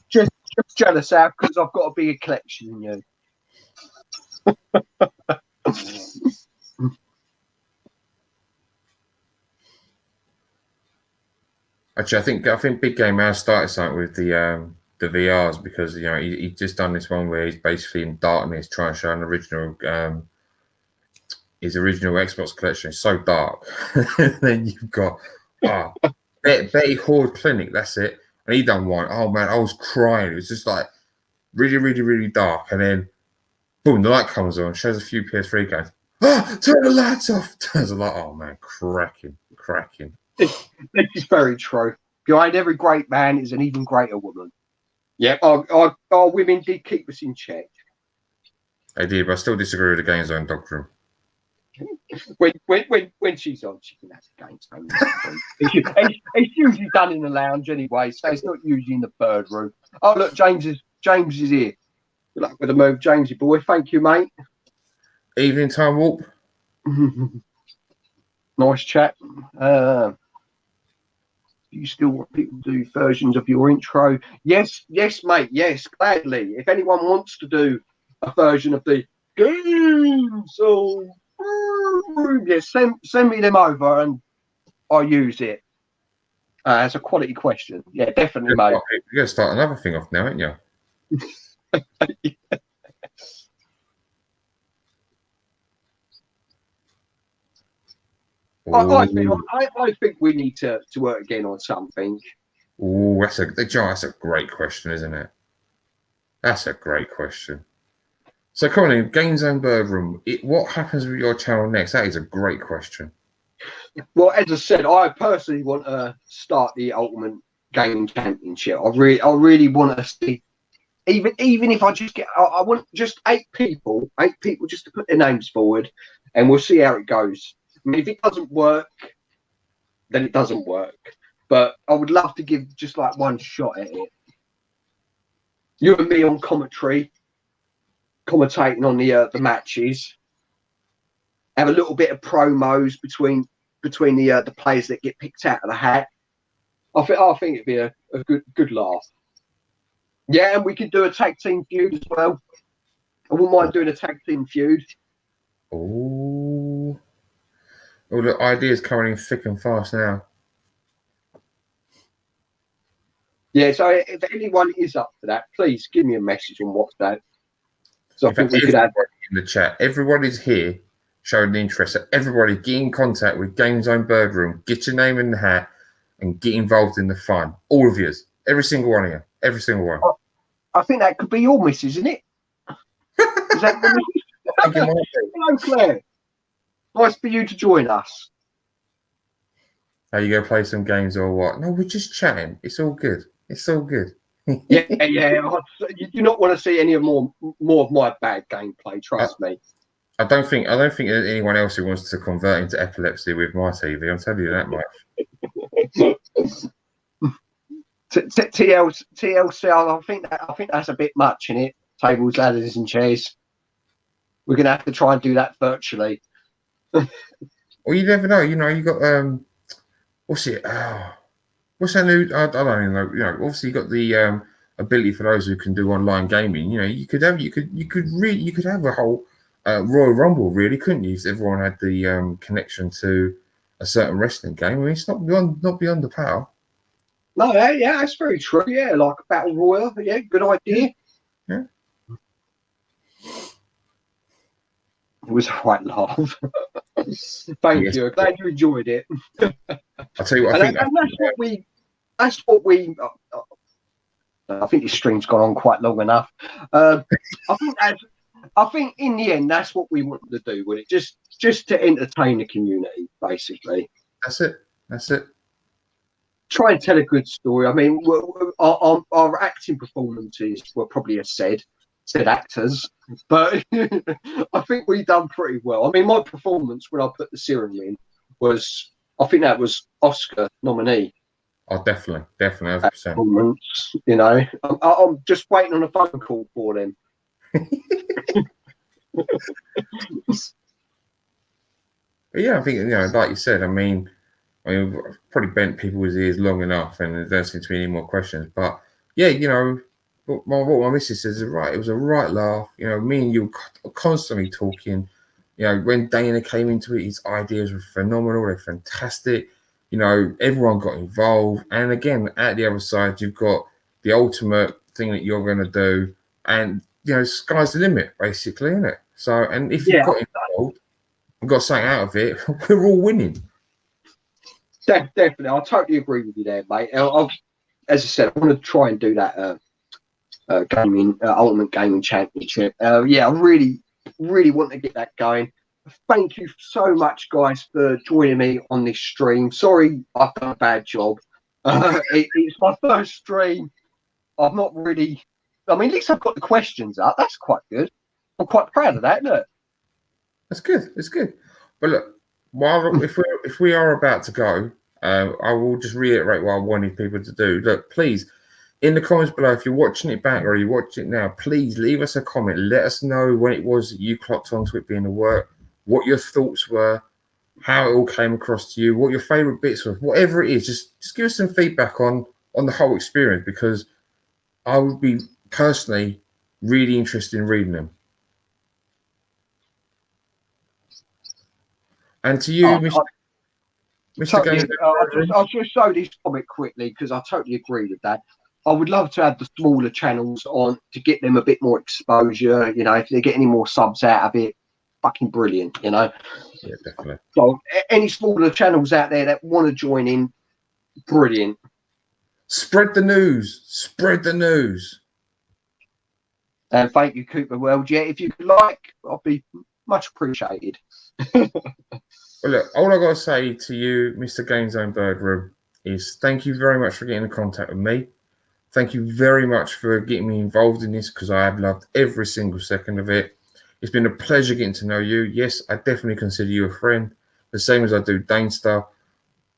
Just jealous, Al, because I've got a bigger collection than you. Actually, I think Big Game has started something with the VRs, because you know he's just done this one where he's basically in darkness trying to show an original his original Xbox collection. It's so dark. Then you've got Betty Horde Clinic. That's it. And he done one. Oh man, I was crying. It was just like really, really, really dark. And then boom, the light comes on, shows a few PS3 games. Turn the lights off. Turns the light. Oh man, cracking. This is very true. Behind every great man is an even greater woman. Yeah, our women did keep us in check. They did, but I still disagree with the GameZone Birdroom. When she's on, she can have the GameZone. It's usually done in the lounge anyway, so it's not usually in the Birdroom. Oh look, James is here. Good luck with the move, Jamesy boy. Thank you, mate. Evening time walk. Nice chat. Do you still want people to do versions of your intro? Yes, mate. Yes, gladly. If anyone wants to do a version of the GameZone Birdroom, yes, send me them over and I'll use it. As a quality question. Yeah, definitely, mate. You're going to start another thing off now, aren't you? I think we need to work again on something. Oh, that's a great question, isn't it? That's a great question. So come on in, GameZone Birdroom. What happens with your channel next? That is a great question. Well, as I said, I personally want to start the Ultimate Gaming Championship. I really want to see, even if I just I want just 8 people just to put their names forward, and we'll see how it goes. I mean, if it doesn't work, then it doesn't work. But I would love to give just like one shot at it. You and me on commentary, commentating on the matches. Have a little bit of promos between the players that get picked out of the hat. I think it'd be a good laugh. Yeah, and we could do a tag team feud as well. I wouldn't mind doing a tag team feud. Oh, the ideas coming in thick and fast now. Yeah, so if anyone is up for that, please give me a message on WhatsApp. So I think we could have in the chat. Everybody's here showing the interest. So everybody get in contact with GameZone Birdroom. Get your name in the hat and get involved in the fun. All of you, every single one of you, every single one. I think that could be your missus, isn't it? Is that the missus? Hello, Claire. Nice for you to join us. Are you going to play some games or what? No, we're just chatting. It's all good. It's all good. Yeah. You do not want to see any more of my bad gameplay. Trust me. I don't think there's anyone else who wants to convert into epilepsy with my TV. I'm telling you that much. TLC. I think that's a bit much in it. Tables, ladders, and chairs. We're gonna have to try and do that virtually. Well, you never know. You know, you got what's it? What's that new? I don't even know. You know, obviously you got the ability for those who can do online gaming. You know, you could have a whole Royal Rumble, really, couldn't you? If everyone had the connection to a certain wrestling game. I mean, it's not beyond the pale. No, yeah, that's very true. Yeah, like a battle royal. Yeah, good idea. Yeah. It was a right laugh. Thank you. Glad you enjoyed it. I'll tell you what. That's what we. I think this stream's gone on quite long enough. I think in the end, that's what we wanted to do with it. Just to entertain the community, basically. That's it. Try and tell a good story. I mean, our acting performances were probably said actors, but I think we've done pretty well. I mean, my performance when I put the serum in was I think that was Oscar nominee. Oh, definitely, 100%. You know, I'm just waiting on a phone call for them. But yeah, I think, you know, like you said, I mean, I've probably bent people's ears long enough, and there don't seem to be any more questions. But yeah, you know, what my missus says is right. It was a right laugh. You know, me and you were constantly talking. You know, when Dana came into it, his ideas were phenomenal. They're fantastic. You know, everyone got involved. And again, at the other side, you've got the ultimate thing that you're going to do. And, you know, sky's the limit, basically, isn't it? So, and if you've got involved and got something out of it, we're all winning. Definitely. I totally agree with you there, mate. As I said, I want to try and do that Ultimate Gaming Championship. Yeah, I really want to get that going. Thank you so much, guys, for joining me on this stream. Sorry, I've done a bad job. It's my first stream. I've not really. I mean, at least I've got the questions up. That's quite good. I'm quite proud of that. Look, that's good. It's good. But look, while if we are about to go, I will just reiterate what I wanted people to do. Look, please, in the comments below, if you're watching it back or you're watching it now, please leave us a comment. Let us know when it was that you clocked onto it being a work, what your thoughts were, how it all came across to you, what your favourite bits were, whatever it is. Just give us some feedback on the whole experience, because I would be personally really interested in reading them. And to you, Mr. Games, I'll just show this comment quickly because I totally agree with that. I would love to have the smaller channels on to get them a bit more exposure. You know, if they get any more subs out of it, fucking brilliant. You know. Yeah, definitely. So any smaller channels out there that want to join in, brilliant. Spread the news. Spread the news. And thank you, Cooper World. Yeah, if you could like, I'll be much appreciated. Well, look, all I got to say to you, Mr. GameZone Birdroom, is thank you very much for getting in contact with me. Thank you very much for getting me involved in this, because I have loved every single second of it. It's been a pleasure getting to know you. Yes, I definitely consider you a friend, the same as I do Danester.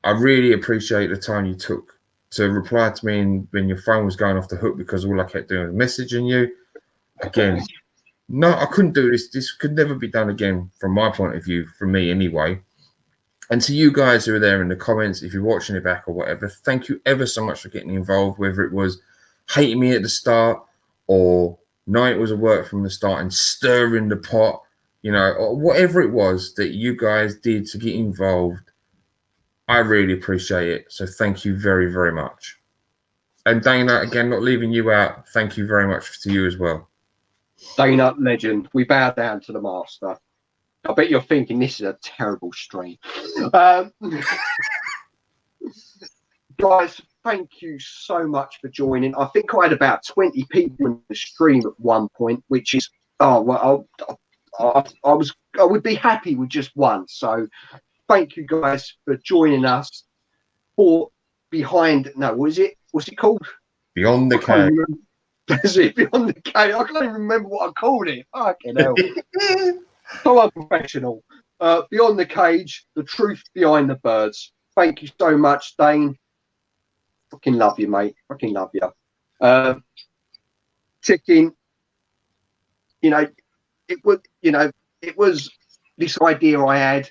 I really appreciate the time you took to reply to me when your phone was going off the hook, because all I kept doing was messaging you. Again, no, I couldn't do this. This could never be done again from my point of view, from me anyway. And to you guys who are there in the comments, if you're watching it back or whatever, thank you ever so much for getting involved, whether it was hating me at the start or knowing it was a work from the start and stirring the pot, you know, or whatever it was that you guys did to get involved. I really appreciate it. So thank you very, very much. And Dana, again, not leaving you out, thank you very much to you as well. Dana, legend. We bow down to the master. I bet you're thinking this is a terrible stream. Guys, thank you so much for joining. I think I had about 20 people in the stream at one point, which is, oh, well, I would be happy with just one. So thank you guys for joining us for what's it called? Beyond the Cave. Is it Beyond the Cave? I can't even remember what I called it. Fucking hell. So unprofessional. Beyond the Cage, the truth behind the birds. Thank you so much, Dane. Fucking love you, mate. Fucking love you. Chicken, it was this idea I had,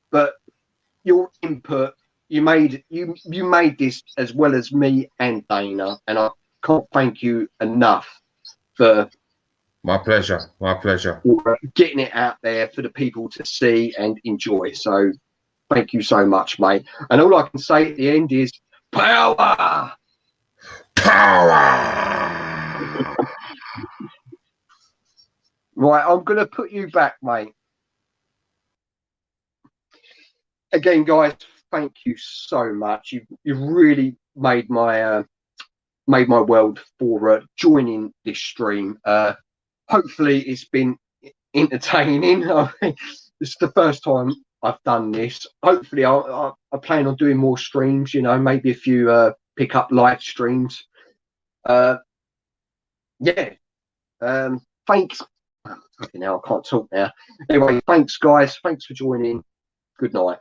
but your input, you made this as well as me and Dana, and I can't thank you enough for my pleasure. Getting it out there for the people to see and enjoy. So thank you so much, mate. And all I can say at the end is power. Right, I'm going to put you back, mate. Again, guys, thank you so much. You've really made my world for joining this stream. Hopefully it's been entertaining. This is the first time I've done this. Hopefully I plan on doing more streams, maybe a few pick up live streams. Thanks. Fucking hell, I can't talk now. Anyway, thanks guys. Thanks for joining. Good night.